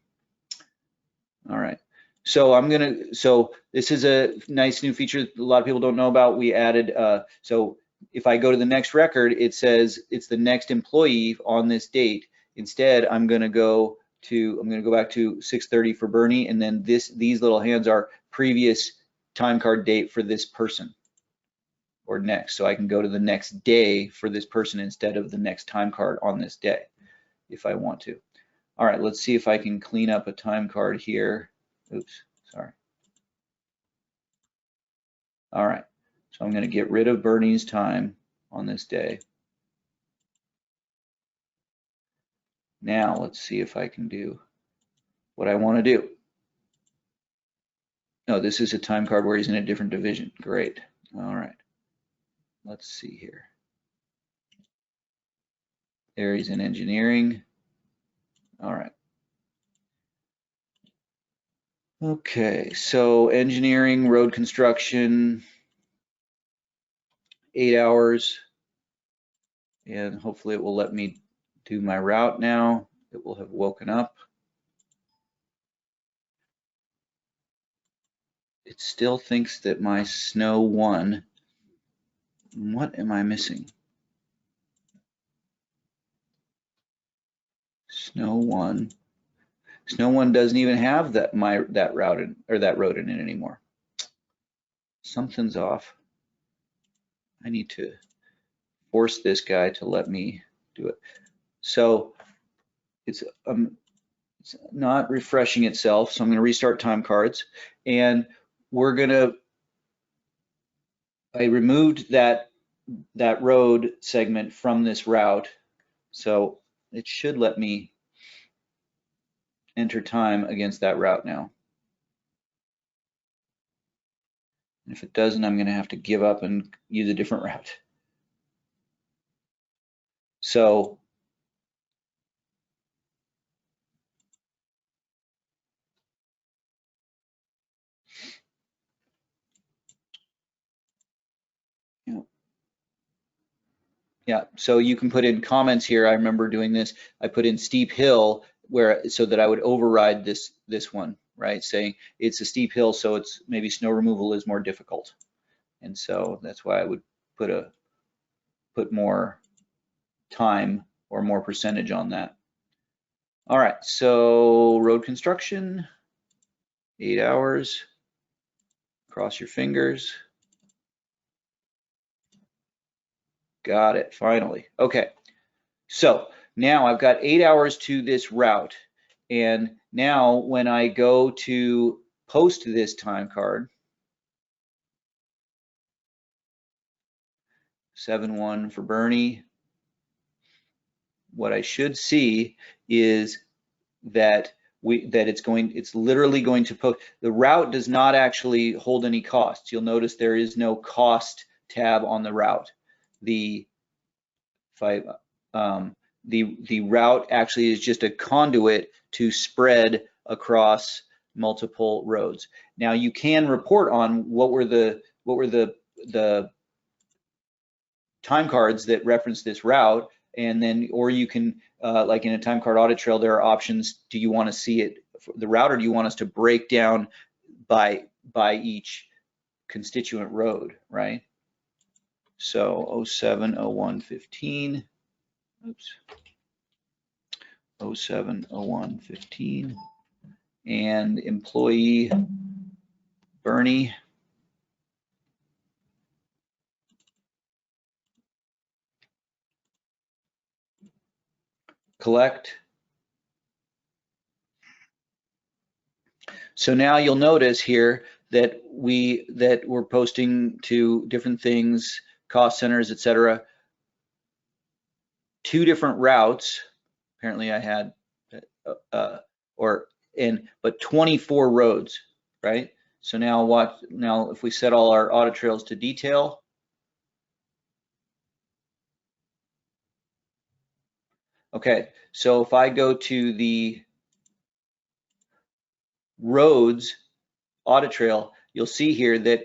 All right. So this is a nice new feature a lot of people don't know about. We added, so if I go to the next record, it says it's the next employee on this date. Instead, I'm gonna go back to 6:30 for Bernie, and then these little hands are previous time card date for this person, or next. So I can go to the next day for this person instead of the next time card on this day, if I want to. All right, let's see if I can clean up a time card here. Oops, sorry. All right, so I'm going to get rid of Bernie's time on this day. Now let's see if I can do what I want to do. No, this is a time card where he's in a different division. Great. All right, let's see here. There he's in engineering. All right. Okay, so engineering, road construction, 8 hours, and hopefully it will let me do my route now. It will have woken up. It still thinks that my snow 1, what am I missing? Snow 1 doesn't even have that route in, or that road in it anymore. Something's off. I need to force this guy to let me do it. So it's not refreshing itself. So I'm going to restart time cards, and I removed that road segment from this route, so it should let me enter time against that route now. If it doesn't, I'm going to have to give up and use a different route. So yeah, so you can put in comments here. I remember doing this. I put in steep hill where so that I would override this one, right? Saying it's a steep hill, so it's maybe snow removal is more difficult. And so that's why I would put more time or more percentage on that. All right, so road construction, 8 hours. Cross your fingers. Got it, finally. Okay, so now I've got 8 hours to this route. And now when I go to post this time card, 7-1 for Bernie, what I should see is that it's literally going to post. The route does not actually hold any costs. You'll notice there is no cost tab on the route. The route actually is just a conduit to spread across multiple roads. Now you can report on what were the time cards that reference this route, and then or you can like in a time card audit trail, there are options. Do you want to see it the route, or do you want us to break down by each constituent road, right? So 07, 01, 15. Oops. 07, 01, 15. And employee Bernie. Collect. So now you'll notice here that we're posting to different things, cost centers, etc. 2 different routes. Apparently I had but 24 roads, right? So now if we set all our audit trails to detail, okay, so if I go to the roads audit trail, you'll see here that,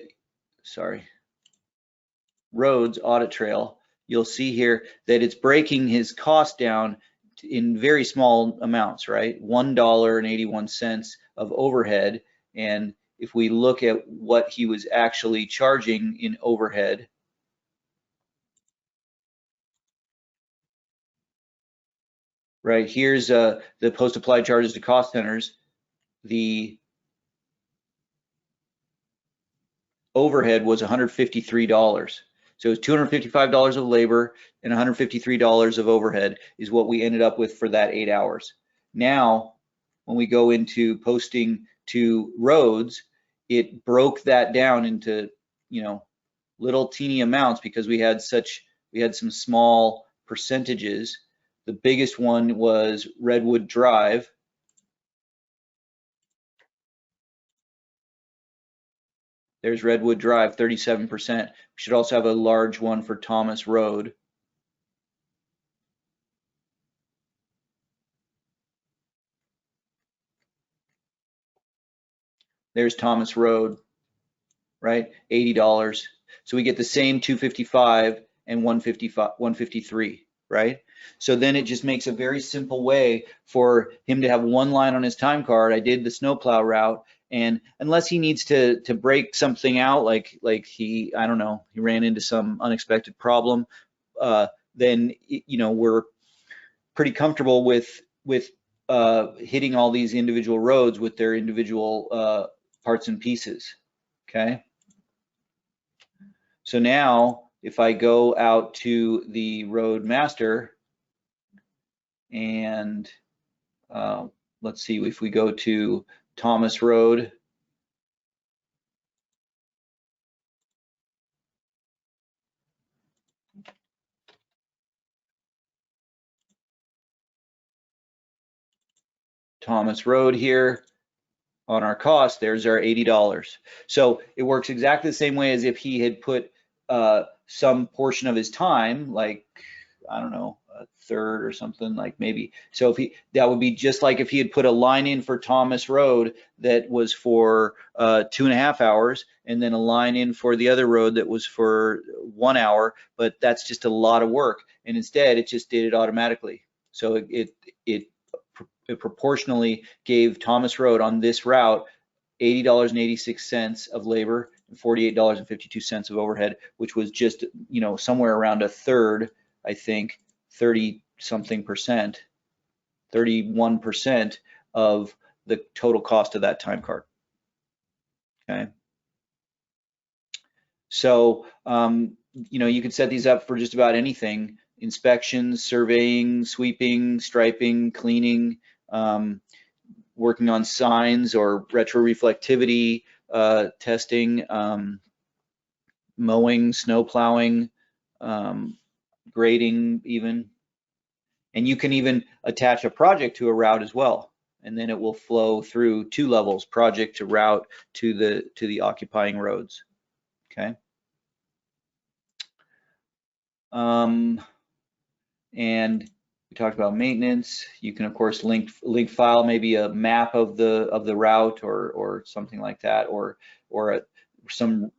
roads audit trail, you'll see here that it's breaking his cost down in very small amounts, right? $1.81 of overhead. And if we look at what he was actually charging in overhead, right, here's the post-applied charges to cost centers. The overhead was $153. So it's $255 of labor and $153 of overhead is what we ended up with for that 8 hours. Now, when we go into posting to roads, it broke that down into, little teeny amounts because we had some small percentages. The biggest one was Redwood Drive. There's Redwood Drive, 37%. We should also have a large one for Thomas Road. There's Thomas Road, right? $80. So we get the same 255 and 153, right? So then it just makes a very simple way for him to have one line on his time card. I did the snowplow route, and unless he needs to break something out, like he, I don't know, he ran into some unexpected problem, then we're pretty comfortable with hitting all these individual roads with their individual parts and pieces. Okay. So now if I go out to the Roadmaster and let's see, if we go to Thomas Road, here, on our cost, there's our $80. So it works exactly the same way as if he had put some portion of his time, like, I don't know, a third or something, like maybe. So if that would be just like if he had put a line in for Thomas Road that was for 2.5 hours, and then a line in for the other road that was for 1 hour, but that's just a lot of work. And instead, it just did it automatically. So it proportionally gave Thomas Road on this route $80.86 of labor and $48.52 of overhead, which was just, you know, somewhere around a third, I think, 30 something percent, 31% of the total cost of that time card. Okay. So, you know, you can set these up for just about anything: inspections, surveying, sweeping, striping, cleaning, working on signs or retroreflectivity testing, mowing, snow plowing, grading even. And you can even attach a project to a route as well, and then it will flow through 2 levels, project to route to the occupying roads. Okay. And we talked about maintenance. You can of course link file maybe a map of the route or something like that, or some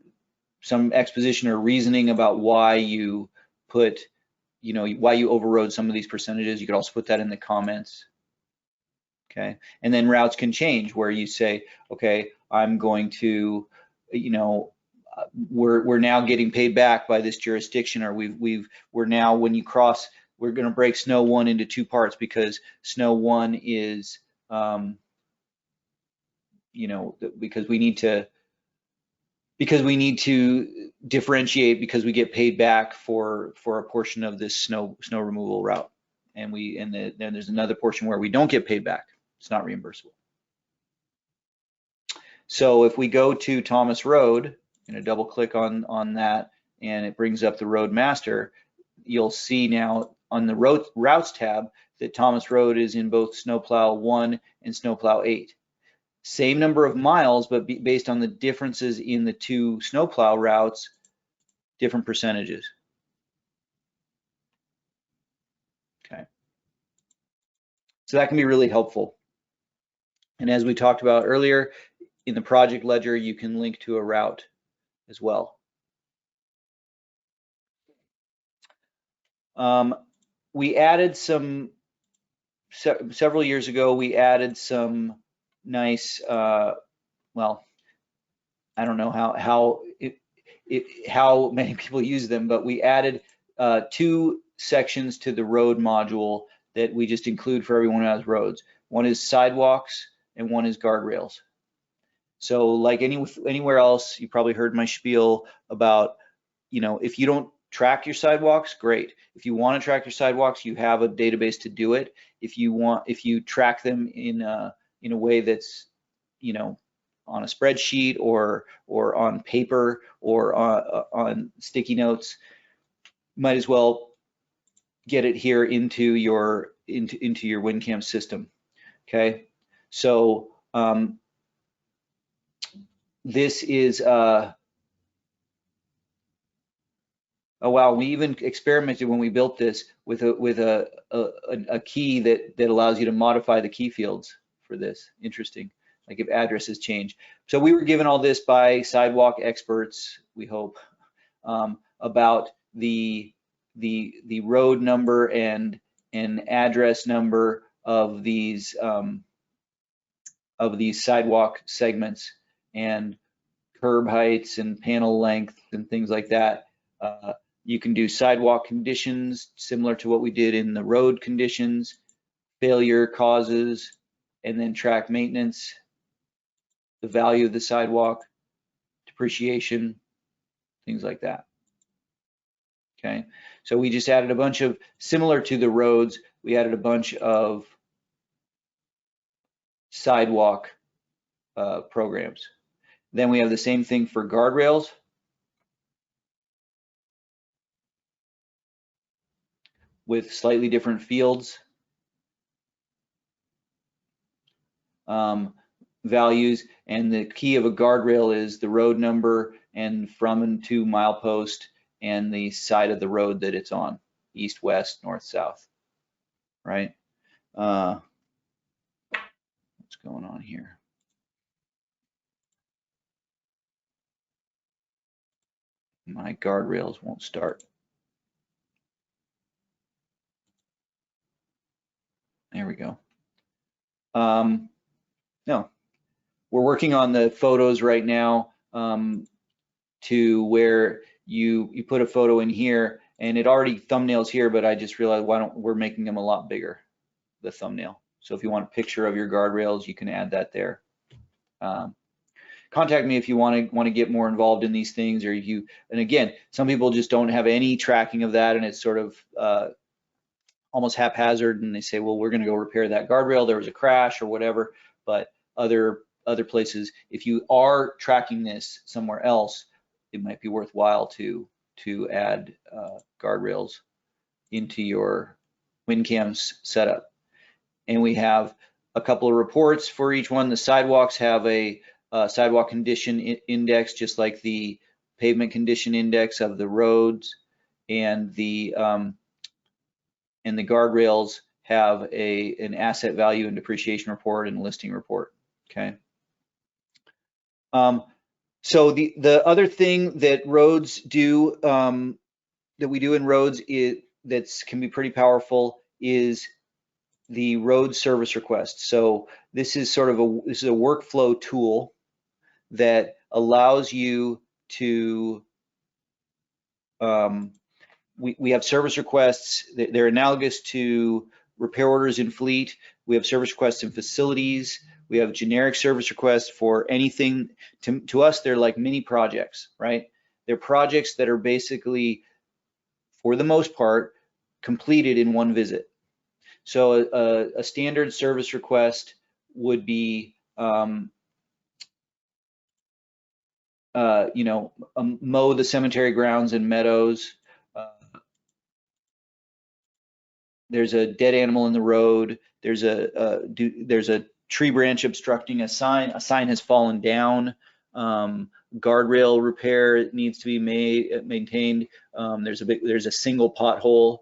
exposition or reasoning about why you put, you know, why you overrode some of these percentages. You could also put that in the comments. Okay. And then routes can change where you say, okay, I'm going to, you know, we're now getting paid back by this jurisdiction, or we're now, when you cross, we're going to break snow 1 into 2 parts because snow 1 is, you know, because we need to differentiate, because we get paid back for a portion of this snow removal route, and then there's another portion where we don't get paid back. It's not reimbursable. So if we go to Thomas Road, I'm going to double click on that, and it brings up the Roadmaster. You'll see now on the routes tab that Thomas Road is in both Snowplow 1 and Snowplow 8. Same number of miles, but based on the differences in the 2 snowplow routes, different percentages. Okay. So that can be really helpful. And as we talked about earlier, in the project ledger, you can link to a route as well. We added several years ago, we added some nice, well, I don't know how many people use them, but we added 2 sections to the road module that we just include for everyone who has roads. One is sidewalks and one is guardrails. So like anywhere else, you probably heard my spiel about, you know, if you don't track your sidewalks, great. If you want to track your sidewalks, you have a database to do it. If you track them in a way that's, you know, on a spreadsheet or on paper or on sticky notes, might as well get it here into your WinCAMS system. Okay, so this is oh wow, we even experimented when we built this with a key that allows you to modify the key fields for this. Interesting, like if addresses change. So we were given all this by sidewalk experts, we hope, about the road number and address number of these sidewalk segments, and curb heights and panel length and things like that. You can do sidewalk conditions similar to what we did in the road conditions, failure causes, and then track maintenance, the value of the sidewalk, depreciation, things like that. Okay, so we just added a bunch of, similar to the roads, we added a bunch of sidewalk programs. Then we have the same thing for guardrails. With slightly different fields. values, and the key of a guardrail is the road number and from and to milepost and the side of the road that it's on, east, west, north, south, right? What's going on here? My guardrails won't start. There we go. No, we're working on the photos right now to where you put a photo in here and it already thumbnails here, but I just realized we're making them a lot bigger, the thumbnail. So if you want a picture of your guardrails, you can add that there. Contact me if you want to get more involved in these things, or and again, some people just don't have any tracking of that and it's sort of almost haphazard, and they say, well, we're going to go repair that guardrail, there was a crash or whatever. But other places, if you are tracking this somewhere else, it might be worthwhile to add guardrails into your WinCAMS setup. And we have a couple of reports for each one. The sidewalks have a sidewalk condition index, just like the pavement condition index of the roads, and the guardrails have an asset value and depreciation report and listing report. Okay. So the other thing that roads do, that we do in roads, that can be pretty powerful, is the road service request. So this is sort of a workflow tool that allows you to we have service requests. They're analogous to repair orders in fleet. We have service requests in facilities. We have generic service requests for anything. To us, they're like mini projects, right? They're projects that are basically, for the most part, completed in one visit. So a standard service request would be, mow the cemetery grounds and meadows. There's a dead animal in the road. There's a tree branch obstructing a sign. A sign has fallen down. Guardrail repair needs to be maintained. There's a single pothole,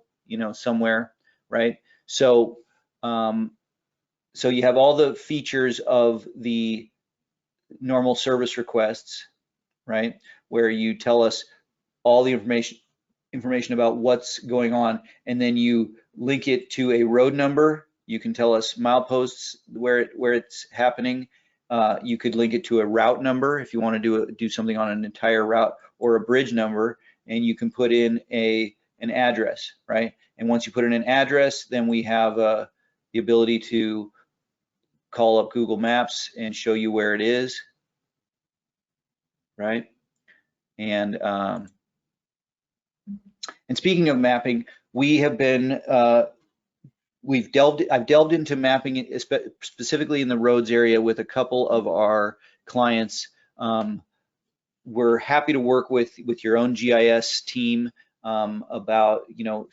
somewhere, right? So you have all the features of the normal service requests, right? Where you tell us all the information about what's going on, and then you link it to a road number. You can tell us mileposts where it's happening. You could link it to a route number if you want to do something on an entire route, or a bridge number, and you can put in an address, right? And once you put in an address, then we have the ability to call up Google Maps and show you where it is, right? And speaking of mapping, we have been I've delved into mapping, specifically in the roads area, with a couple of our clients. We're happy to work with your own GIS team about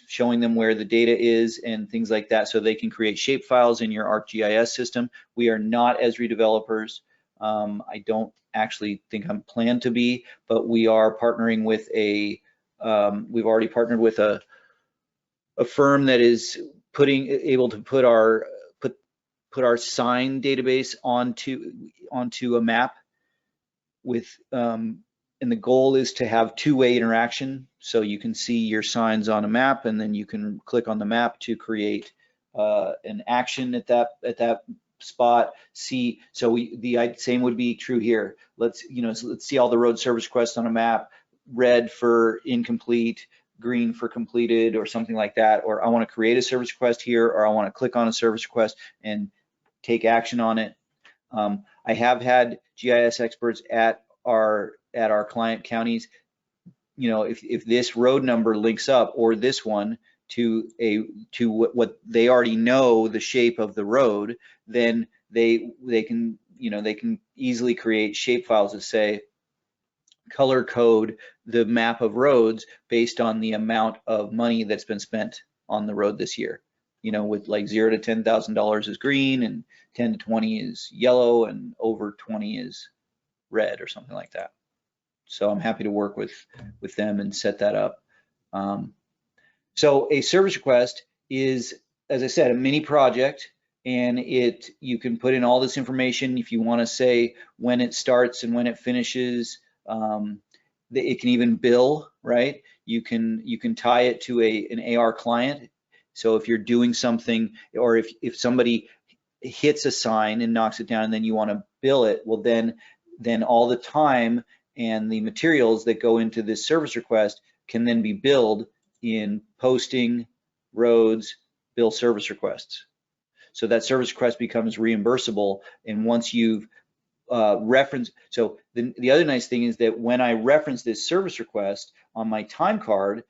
showing them where the data is and things like that, so they can create shape files in your ArcGIS system. We are not Esri developers. I don't actually think I'm planned to be, but we are partnering with we've already partnered with a firm that is able to put our sign database onto a map with, and the goal is to have two-way interaction. So you can see your signs on a map, and then you can click on the map to create an action at that spot. So the same would be true here. Let's see all the road service requests on a map: red for incomplete, green for completed, or something like that. Or I want to create a service request here, or I want to click on a service request and take action on it. I have had GIS experts at our client counties. If this road number links up, or this one, to what they already know the shape of the road, then they can easily create shape files that say color code the map of roads based on the amount of money that's been spent on the road this year. you know, with like $0 to $10,000 is green, and 10 to 20 is yellow, and over 20 is red or something like that. So I'm happy to work with them and set that up. So a service request is, as I said, a mini project, and you can put in all this information if you want to say when it starts and when it finishes. It can even bill, right? You can tie it to an AR client. So if you're doing something, or if somebody hits a sign and knocks it down, and then you want to bill it, well then all the time and the materials that go into this service request can then be billed in posting, roads, bill service requests. So that service request becomes reimbursable, and once you've referenced, so the other nice thing is that when I reference this service request on my time card,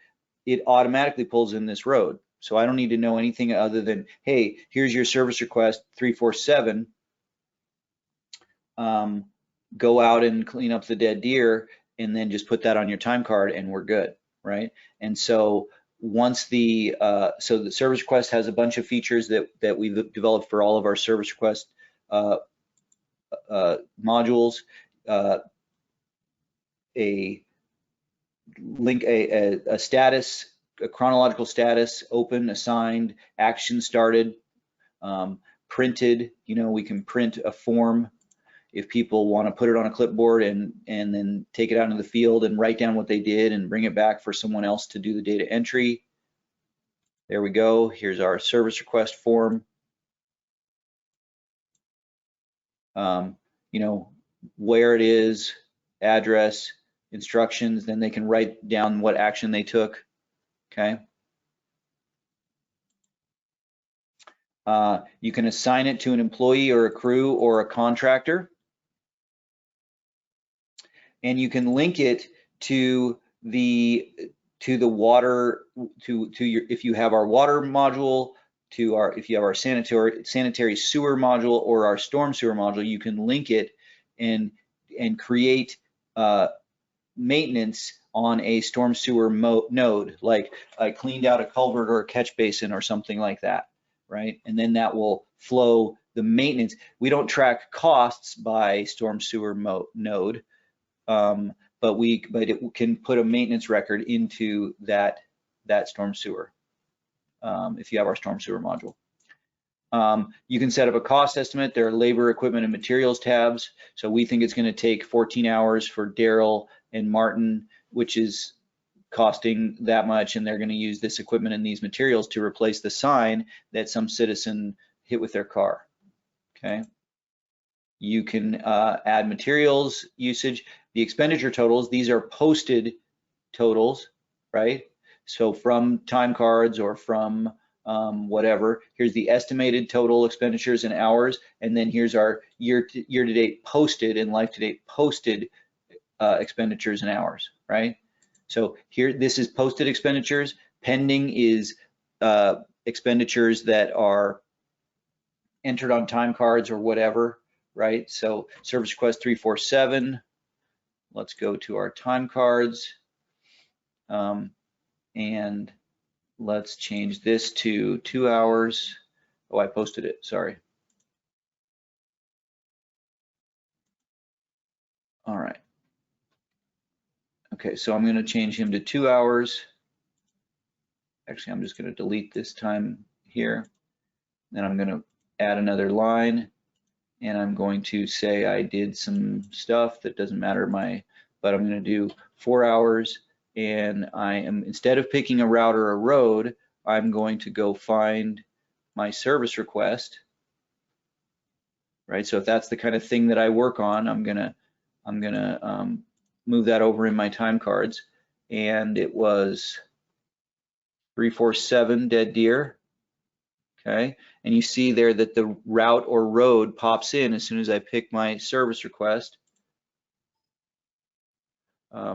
it automatically pulls in this road. So I don't need to know anything other than, hey, here's your service request 347. Go out and clean up the dead deer, and then just put that on your time card, and we're good, right? And so once the service request has a bunch of features that we've developed for all of our service request modules. A link, a status, a chronological status, open, assigned, action started, printed. You know, we can print a form if people want to put it on a clipboard and then take it out into the field and write down what they did and bring it back for someone else to do the data entry. There we go. Here's our service request form. You know, where it is, address, instructions, then they can write down what action they took, okay? You can assign it to an employee or a crew or a contractor. And you can link it to the water, to your, if you have our water module, to our, if you have our sanitary sewer module or our storm sewer module, you can link it and create maintenance on a storm sewer node, like I cleaned out a culvert or a catch basin or something like that, right? And then that will flow the maintenance. We don't track costs by storm sewer node, but it can put a maintenance record into that storm sewer if you have our storm sewer module. You can set up a cost estimate. There are labor, equipment, and materials tabs. So we think it's going to take 14 hours for Daryl and Martin, which is costing that much, and they're going to use this equipment and these materials to replace the sign that some citizen hit with their car. Okay. You can add materials usage. The expenditure totals, these are posted totals, right? So from time cards or from whatever, here's the estimated total expenditures in hours, and then here's our year-to-date posted and life-to-date posted expenditures in hours, right? So here, this is posted expenditures. Pending is expenditures that are entered on time cards or whatever, right? So service request 347. Let's go to our time cards. And let's change this to 2 hours. Oh, I posted it, sorry. All right. Okay, so I'm going to change him to 2 hours. Actually, I'm just going to delete this time here. Then I'm going to add another line, and I'm going to say I did some stuff that doesn't matter but I'm going to do 4 hours, and I am, instead of picking a route or a road, I'm going to go find my service request, right? So if that's the kind of thing that I work on, I'm gonna move that over in my time cards, and it was 347 dead deer. Okay, and you see there that the route or road pops in as soon as I pick my service request.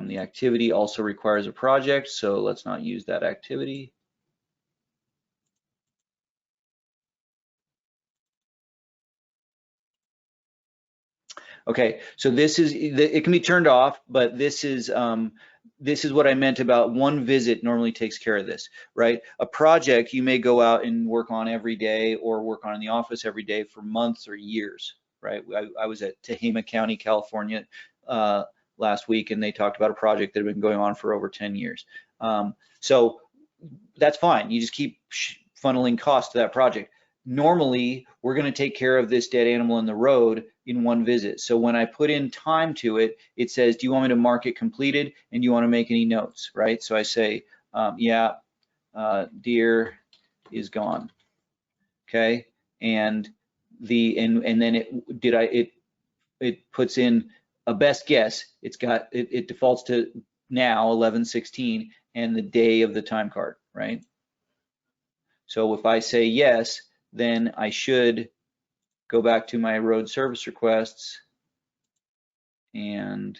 The activity also requires a project, so let's not use that activity. Okay, so this is, it can be turned off, but this is this is what I meant about one visit normally takes care of this, right? A project you may go out and work on every day or work on in the office every day for months or years, right? I was at Tehama County, California last week, and they talked about a project that had been going on for over 10 years. So that's fine. You just keep funneling costs to that project. Normally, we're going to take care of this dead animal in the road in one visit. So when I put in time to it, it says, do you want me to mark it completed? And do you want to make any notes, right? So I say, yeah, deer is gone. Okay. And then it puts in a best guess. It defaults to now 11/16 and the day of the time card, right? So if I say yes, then I should go back to my road service requests and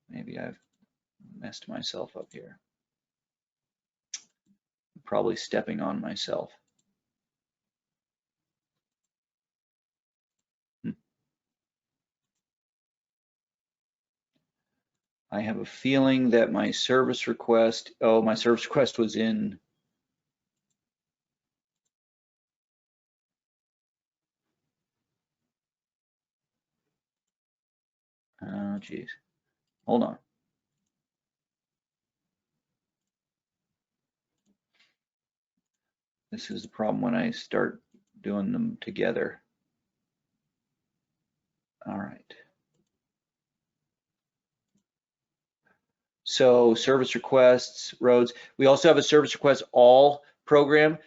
maybe I've messed myself up here. I'm probably stepping on myself. I have a feeling that my service request, my service request was in, oh geez, hold on. This is the problem when I start doing them together. All right. So service requests, roads. We also have a service request all program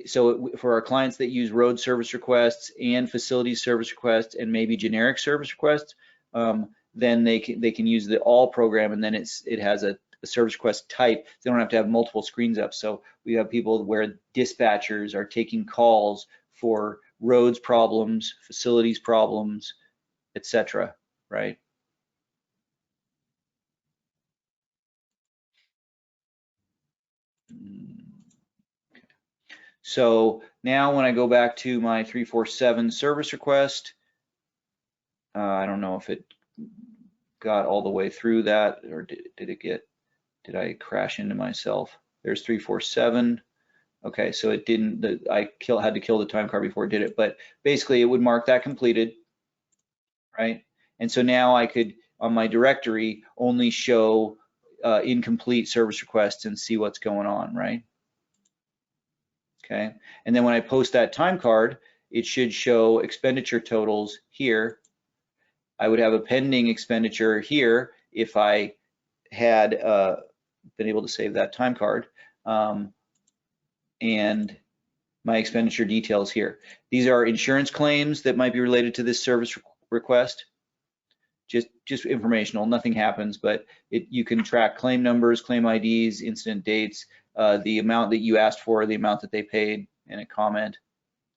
so for our clients that use road service requests and facility service requests and maybe generic service requests, then they can use the all program, and then it has a service request type. They don't have to have multiple screens up. So we have people where dispatchers are taking calls for roads problems, facilities problems, etc. Right? So now when I go back to my 347 service request, I don't know if it got all the way through that, or did I crash into myself? There's 347. Okay, so it didn't, I had to kill the time card before it did it, but basically it would mark that completed, right? And so now I could, on my directory, only show incomplete service requests and see what's going on, right? Okay, and then when I post that time card, it should show expenditure totals here. I would have a pending expenditure here if I had been able to save that time card, and my expenditure details here. These are insurance claims that might be related to this service request. Just informational, nothing happens, but you can track claim numbers, claim IDs, incident dates, the amount that you asked for, the amount that they paid, and a comment.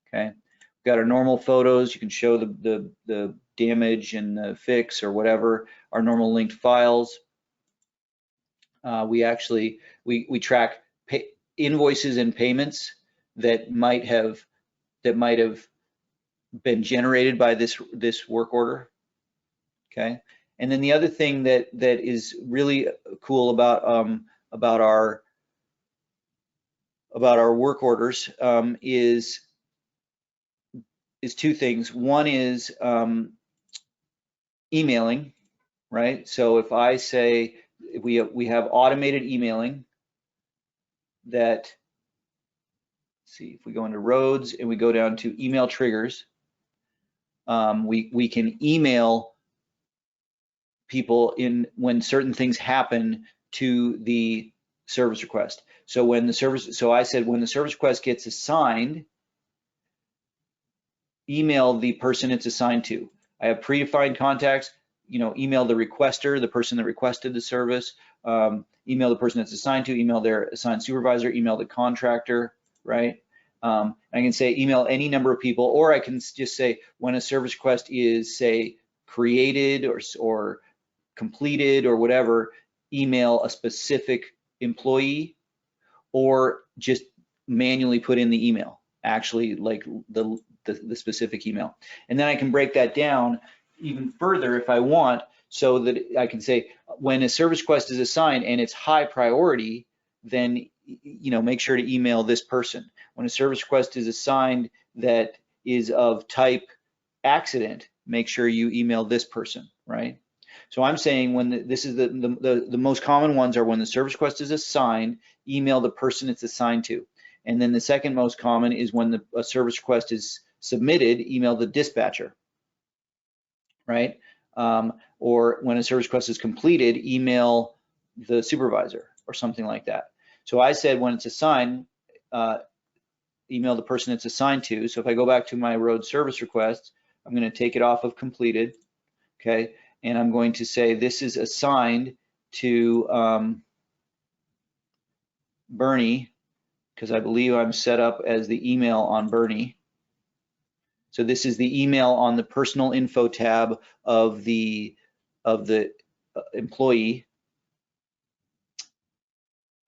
Okay, we've got our normal photos. You can show the damage and the fix or whatever. Our normal linked files. We track invoices and payments that might have been generated by this work order. Okay, and then the other thing that is really cool about our work orders is two things. One is emailing, right? So if I say we have automated emailing that, let's see, if we go into roads and we go down to email triggers, we can email people when certain things happen to the service request. So I said when the service request gets assigned, email the person it's assigned to. I have predefined contacts, email the requester, the person that requested the service, email the person that's assigned to, email their assigned supervisor, email the contractor, right? I can say email any number of people, or I can just say when a service request is, say, created or completed or whatever, email a specific employee, or just manually put in the email, actually like the specific email. And then I can break that down even further if I want so that I can say when a service request is assigned and it's high priority, then make sure to email this person. When a service request is assigned that is of type accident, make sure you email this person, right? So I'm saying when this is the most common ones are when the service request is assigned, email the person it's assigned to. And then the second most common is when a service request is submitted, email the dispatcher, right? Or when a service request is completed, email the supervisor or something like that. So I said when it's assigned, email the person it's assigned to. So if I go back to my road service request, I'm going to take it off of completed, okay? And I'm going to say this is assigned to Bernie, because I believe I'm set up as the email on Bernie. So this is the email on the personal info tab of the employee.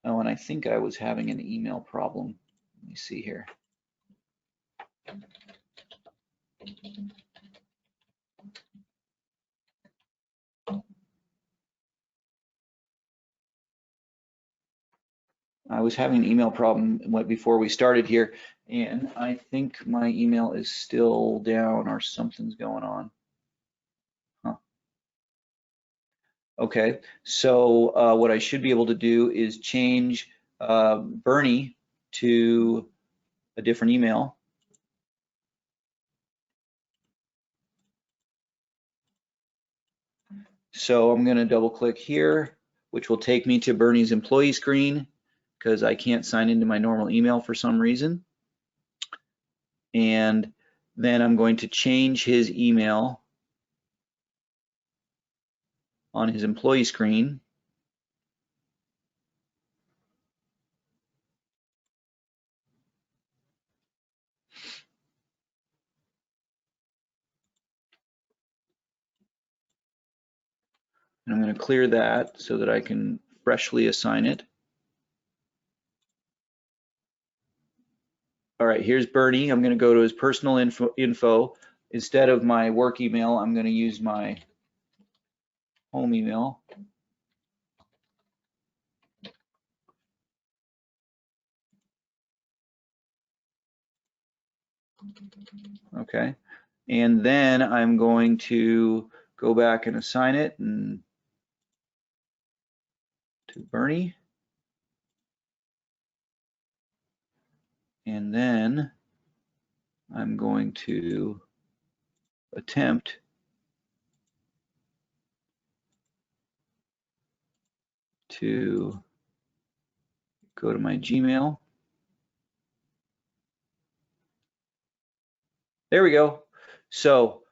Oh, and I think I was having an email problem. Let me see here. I was having an email problem before we started here, and I think my email is still down or something's going on. Huh. Okay, so what I should be able to do is change Bernie to a different email. So I'm going to double click here, which will take me to Bernie's employee screen because I can't sign into my normal email for some reason. And then I'm going to change his email on his employee screen. And I'm going to clear that so that I can freshly assign it. All right, here's Bernie. I'm going to go to his personal info. Instead of my work email, I'm going to use my home email. Okay, and then I'm going to go back and assign it to Bernie. And then I'm going to attempt to go to my Gmail. There we go. So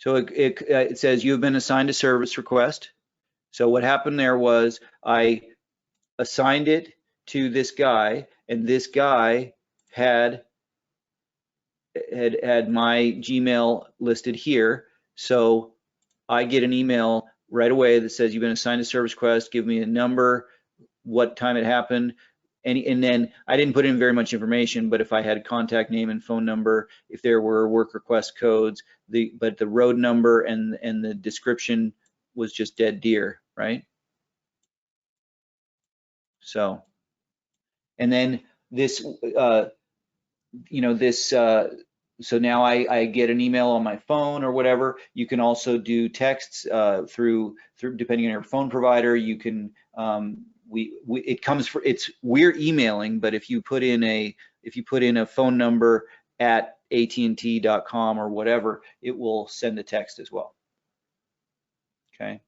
it says you've been assigned a service request. So what happened there was I assigned it to this guy, and this guy had my Gmail listed here. So I get an email right away that says you've been assigned a service request, give me a number, what time it happened, and then I didn't put in very much information, but if I had contact name and phone number, if there were work request codes, but the road number and the description was just dead deer, right? So, and then this, so now I get an email on my phone or whatever. You can also do texts through depending on your phone provider. You can we're emailing, but if you put in a phone number at AT&T.com or whatever, it will send a text as well. Okay.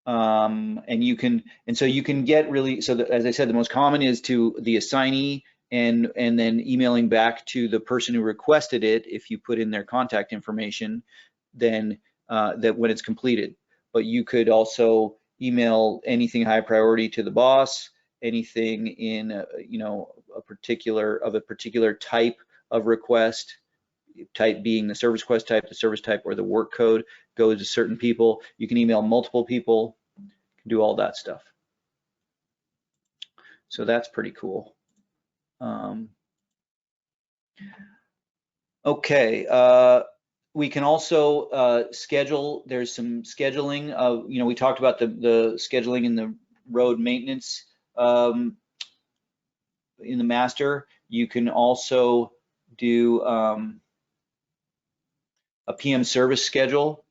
So you can get really, as I said, the most common is to the assignee and then emailing back to the person who requested it if you put in their contact information, then that when it's completed. But you could also email anything high priority to the boss, anything in a particular type of request, type being the service request type, the service type, or the work code goes to certain people. You can email multiple people, can do all that stuff. So that's pretty cool. Okay, We can also schedule. There's some scheduling of, we talked about the scheduling in the road maintenance in the master. You can also do a PM service schedule,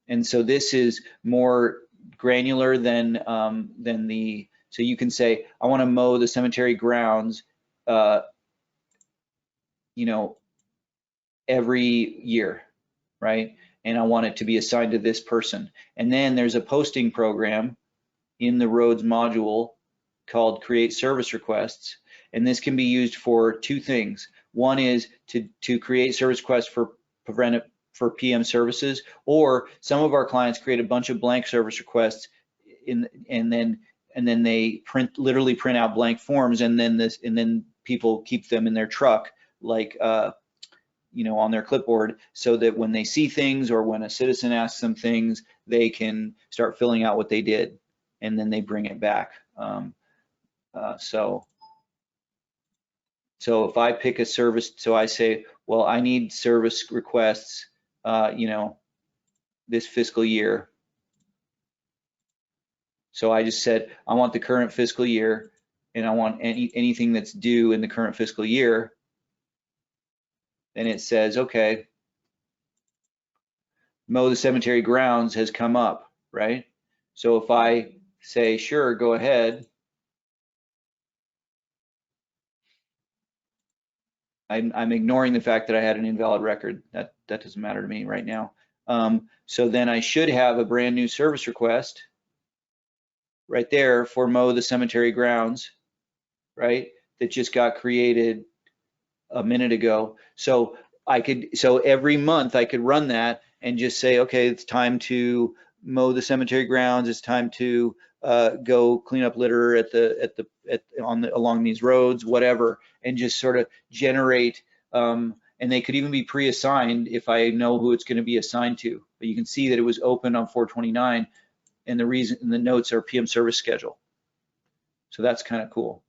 and so this is more granular than the. So you can say, I want to mow the cemetery grounds, every year, right? And I want it to be assigned to this person. And then there's a posting program in the roads module called create service requests. And this can be used for two things. One is to create service requests for PM services, or some of our clients create a bunch of blank service requests and then they literally print out blank forms, and then people keep them in their truck, like on their clipboard, so that when they see things or when a citizen asks them things, they can start filling out what they did, and then they bring it back. So if I pick a service, so I say, well, I need service requests, this fiscal year. So I just said, I want the current fiscal year, and I want anything that's due in the current fiscal year. And it says, okay, mow the cemetery grounds has come up, right? So if I say, sure, go ahead, I'm ignoring the fact that I had an invalid record. That doesn't matter to me right now. So then I should have a brand new service request right there for mow the cemetery grounds, right? That just got created a minute ago. So every month I could run that and just say, okay, it's time to mow the cemetery grounds. It's time to go clean up litter along these roads, whatever, and just sort of generate. And they could even be pre-assigned if I know who it's going to be assigned to. But you can see that it was open on 4/29, and the notes are PM service schedule. So that's kind of cool.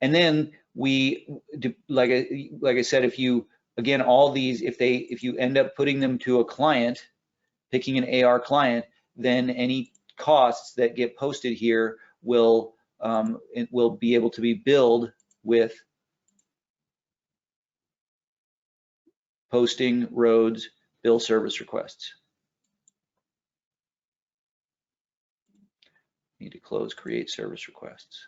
And then like I said, if you, again, all these, if you end up putting them to a client, picking an AR client, then any costs that get posted here will be able to be billed with posting roads bill service requests. Need to close create service requests.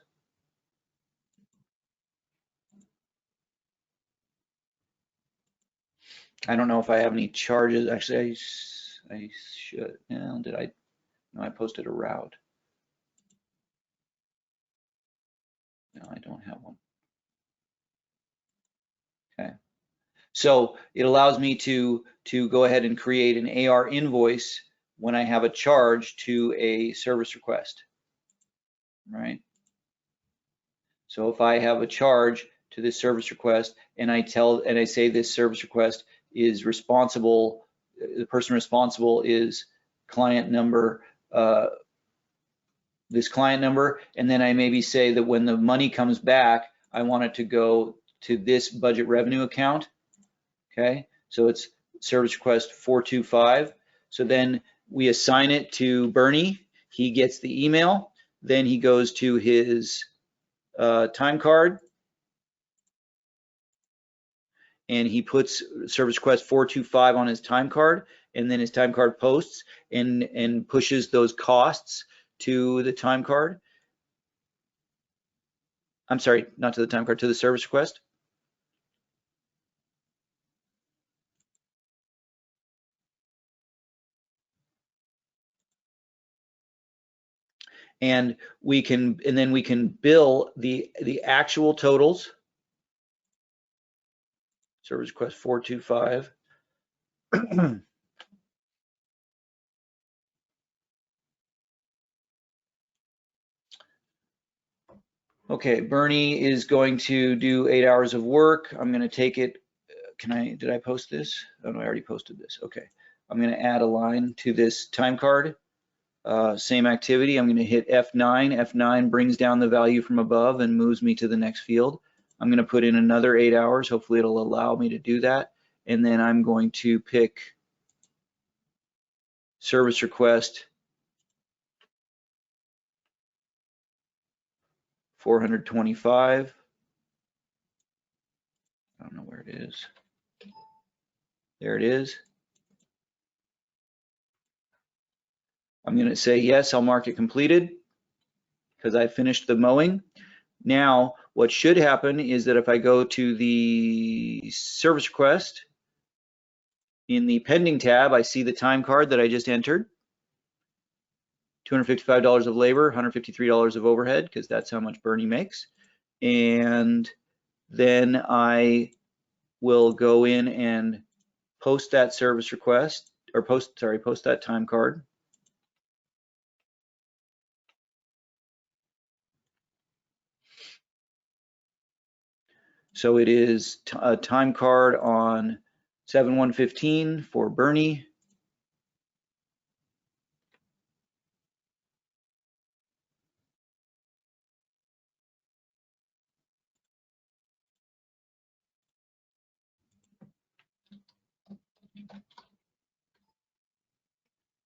I don't know if I have any charges. Actually, I should. Did I? No, I posted a route. No, I don't have one. Okay. So it allows me to go ahead and create an AR invoice when I have a charge to a service request, right? So if I have a charge to this service request and I say this service request is responsible, the person responsible is client number, this client number, and then I maybe say that when the money comes back, I want it to go to this budget revenue account. Okay, so it's service request 425. So then we assign it to Bernie. He gets the email. Then he goes to his time card, and he puts service request 425 on his time card, and then his time card posts and pushes those costs to the time card. I'm sorry, not to the time card, to the service request. And then we can bill the actual totals. Service request 425. Okay, Bernie is going to do 8 hours of work. I'm going to take it. Did I post this? Oh no, I already posted this. Okay, I'm going to add a line to this time card. Same activity. I'm going to hit F9. F9 brings down the value from above and moves me to the next field. I'm going to put in another 8 hours. Hopefully it'll allow me to do that. And then I'm going to pick service request 425. I don't know where it is. There it is. I'm going to say yes, I'll mark it completed because I finished the mowing. Now, what should happen is that if I go to the service request, in the pending tab, I see the time card that I just entered. $255 of labor, $153 of overhead, because that's how much Bernie makes. And then I will go in and post that service request, or post that time card. So it is a time card on 7/1/15 for Bernie.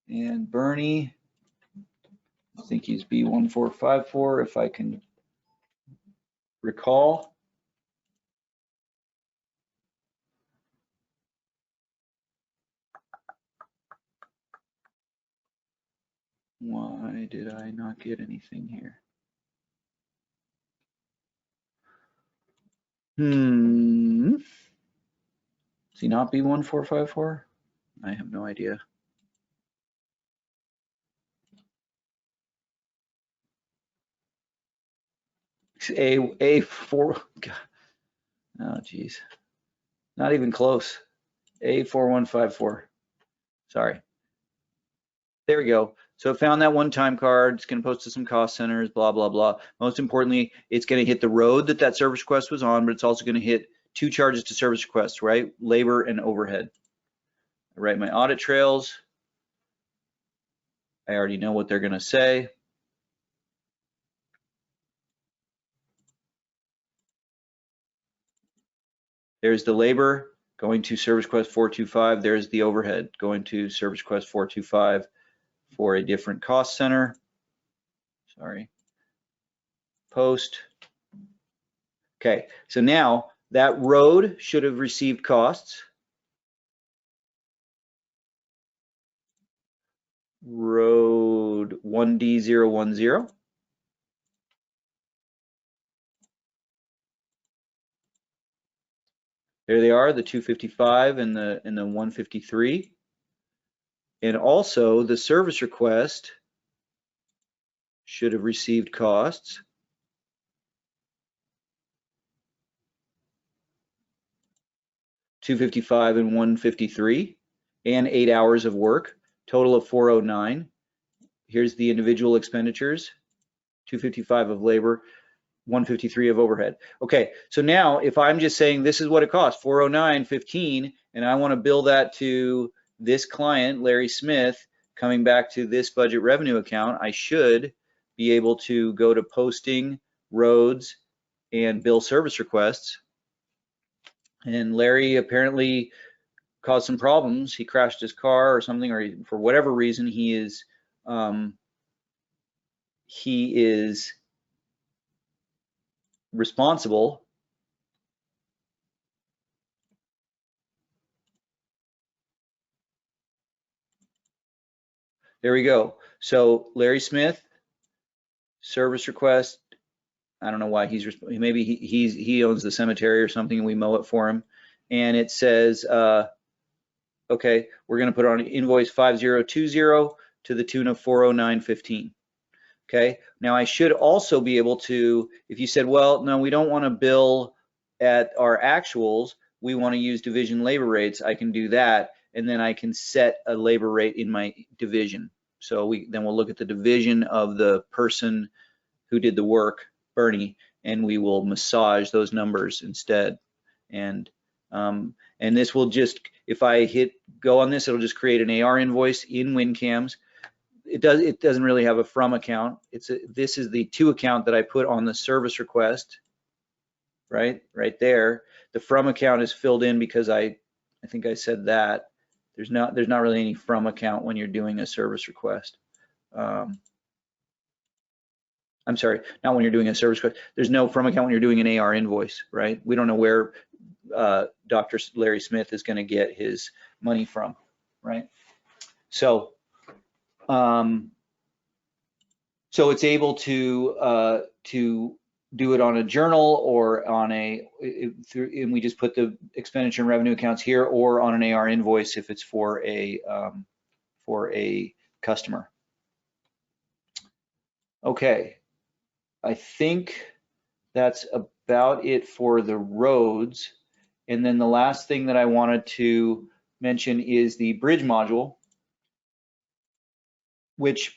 And Bernie, I think he's B1454 if I can recall. Why did I not get anything here? Is he not B1454? I have no idea. A4, oh geez, not even close. A4154, sorry. There we go. So it found that one time card. It's going to post to some cost centers, blah, blah, blah. Most importantly, it's going to hit the road that service request was on, but it's also going to hit two charges to service requests, right? Labor and overhead. I write my audit trails. I already know what they're going to say. There's the labor going to service request 425. There's the overhead going to service request 425 for a different cost center. Sorry. Post. Okay, so now that road should have received costs. Road 1D010. There they are, the 255 and the 153. And also the service request should have received costs. $255 and 153, and 8 hours of work, total of 409. Here's the individual expenditures, 255 of labor, 153 of overhead. Okay, so now if I'm just saying this is what it costs, 409.15, and I want to bill that to this client, Larry Smith, coming back to this budget revenue account, I should be able to go to posting, roads, and bill service requests. And Larry apparently caused some problems. He crashed his car or something, or for whatever reason, he is responsible. There we go. So Larry Smith, service request. I don't know why maybe he owns the cemetery or something, and we mow it for him. And it says, okay, we're going to put on invoice 5020 to the tune of 409.15. Okay, now I should also be able to, if you said, well, no, we don't want to bill at our actuals, we want to use division labor rates, I can do that, and then I can set a labor rate in my division. So then we'll look at the division of the person who did the work, Bernie, and we will massage those numbers instead. And this will just, if I hit go on this, it'll just create an AR invoice in WinCAMS. It doesn't really have a from account. This is the to account that I put on the service request, right there. The from account is filled in because I think I said that. There's not really any from account when you're doing a service request. I'm sorry, not when you're doing a service request. There's no from account when you're doing an AR invoice, right? We don't know where Dr. Larry Smith is going to get his money from, right? So, so it's able to do it on a journal or on and we just put the expenditure and revenue accounts here, or on an AR invoice if it's for a customer. Okay, I think that's about it for the roads. And then the last thing that I wanted to mention is the bridge module, which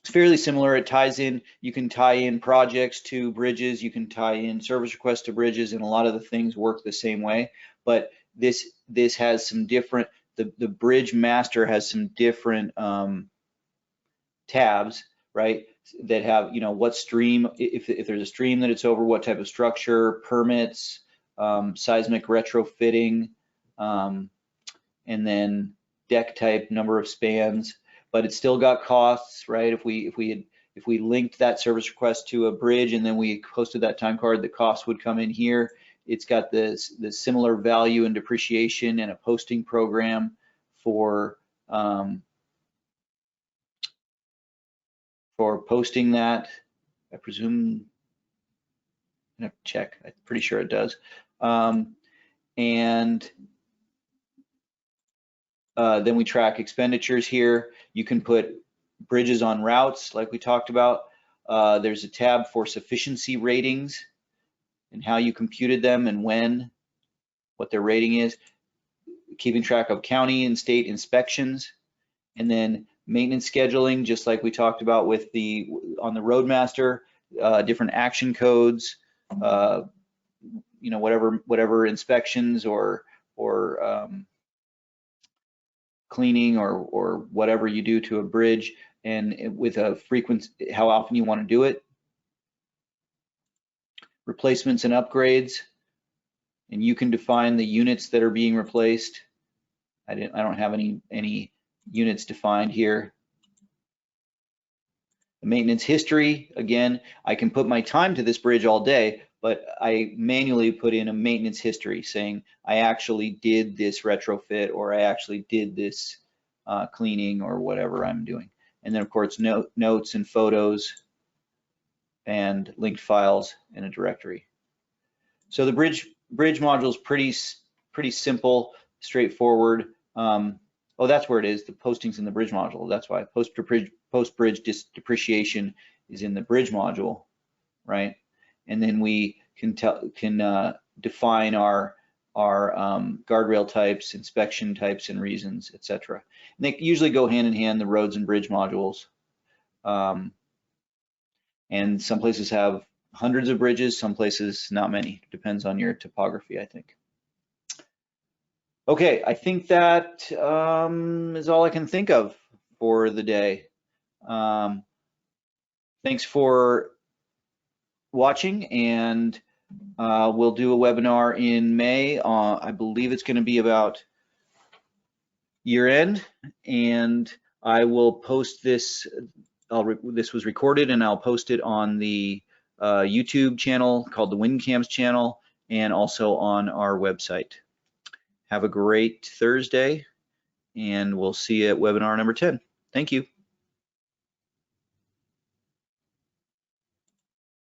is fairly similar. It ties in, you can tie in projects to bridges, you can tie in service requests to bridges, and a lot of the things work the same way. But this has some different, the bridge master has some different tabs, right? That have, what stream, if there's a stream that it's over, what type of structure, permits, seismic retrofitting, and then deck type, number of spans. But it's still got costs, right? If we linked that service request to a bridge and then we posted that time card, the cost would come in here. It's got the similar value and depreciation and a posting program for posting that. I presume, I'm gonna check, I'm pretty sure it does. And then we track expenditures here. You can put bridges on routes like we talked about. There's a tab for sufficiency ratings and how you computed them and when, what their rating is. Keeping track of county and state inspections. And then maintenance scheduling, just like we talked about with on the Roadmaster, different action codes, whatever inspections or cleaning or whatever you do to a bridge, and with a frequency, how often you want to do it. Replacements and upgrades, and you can define the units that are being replaced. I don't have any units defined here. The maintenance history, again, I can put my time to this bridge all day, but I manually put in a maintenance history saying I actually did this retrofit, or I actually did this cleaning, or whatever I'm doing. And then of course notes and photos and linked files in a directory. So the bridge module is pretty simple, straightforward. Oh, that's where it is, the postings in the bridge module. That's why post-bridge depreciation is in the bridge module, right? And then we can define our guardrail types, inspection types and reasons, etc. And they usually go hand in hand, the roads and bridge modules. And some places have hundreds of bridges, some places not many. Depends on your topography, I think. Okay, I think that is all I can think of for the day. Thanks for watching, and we'll do a webinar in May. I believe it's going to be about year end, and I will post this. This was recorded, and I'll post it on the YouTube channel called the WinCAMS channel, and also on our website. Have a great Thursday, and we'll see you at webinar number 10. Thank you.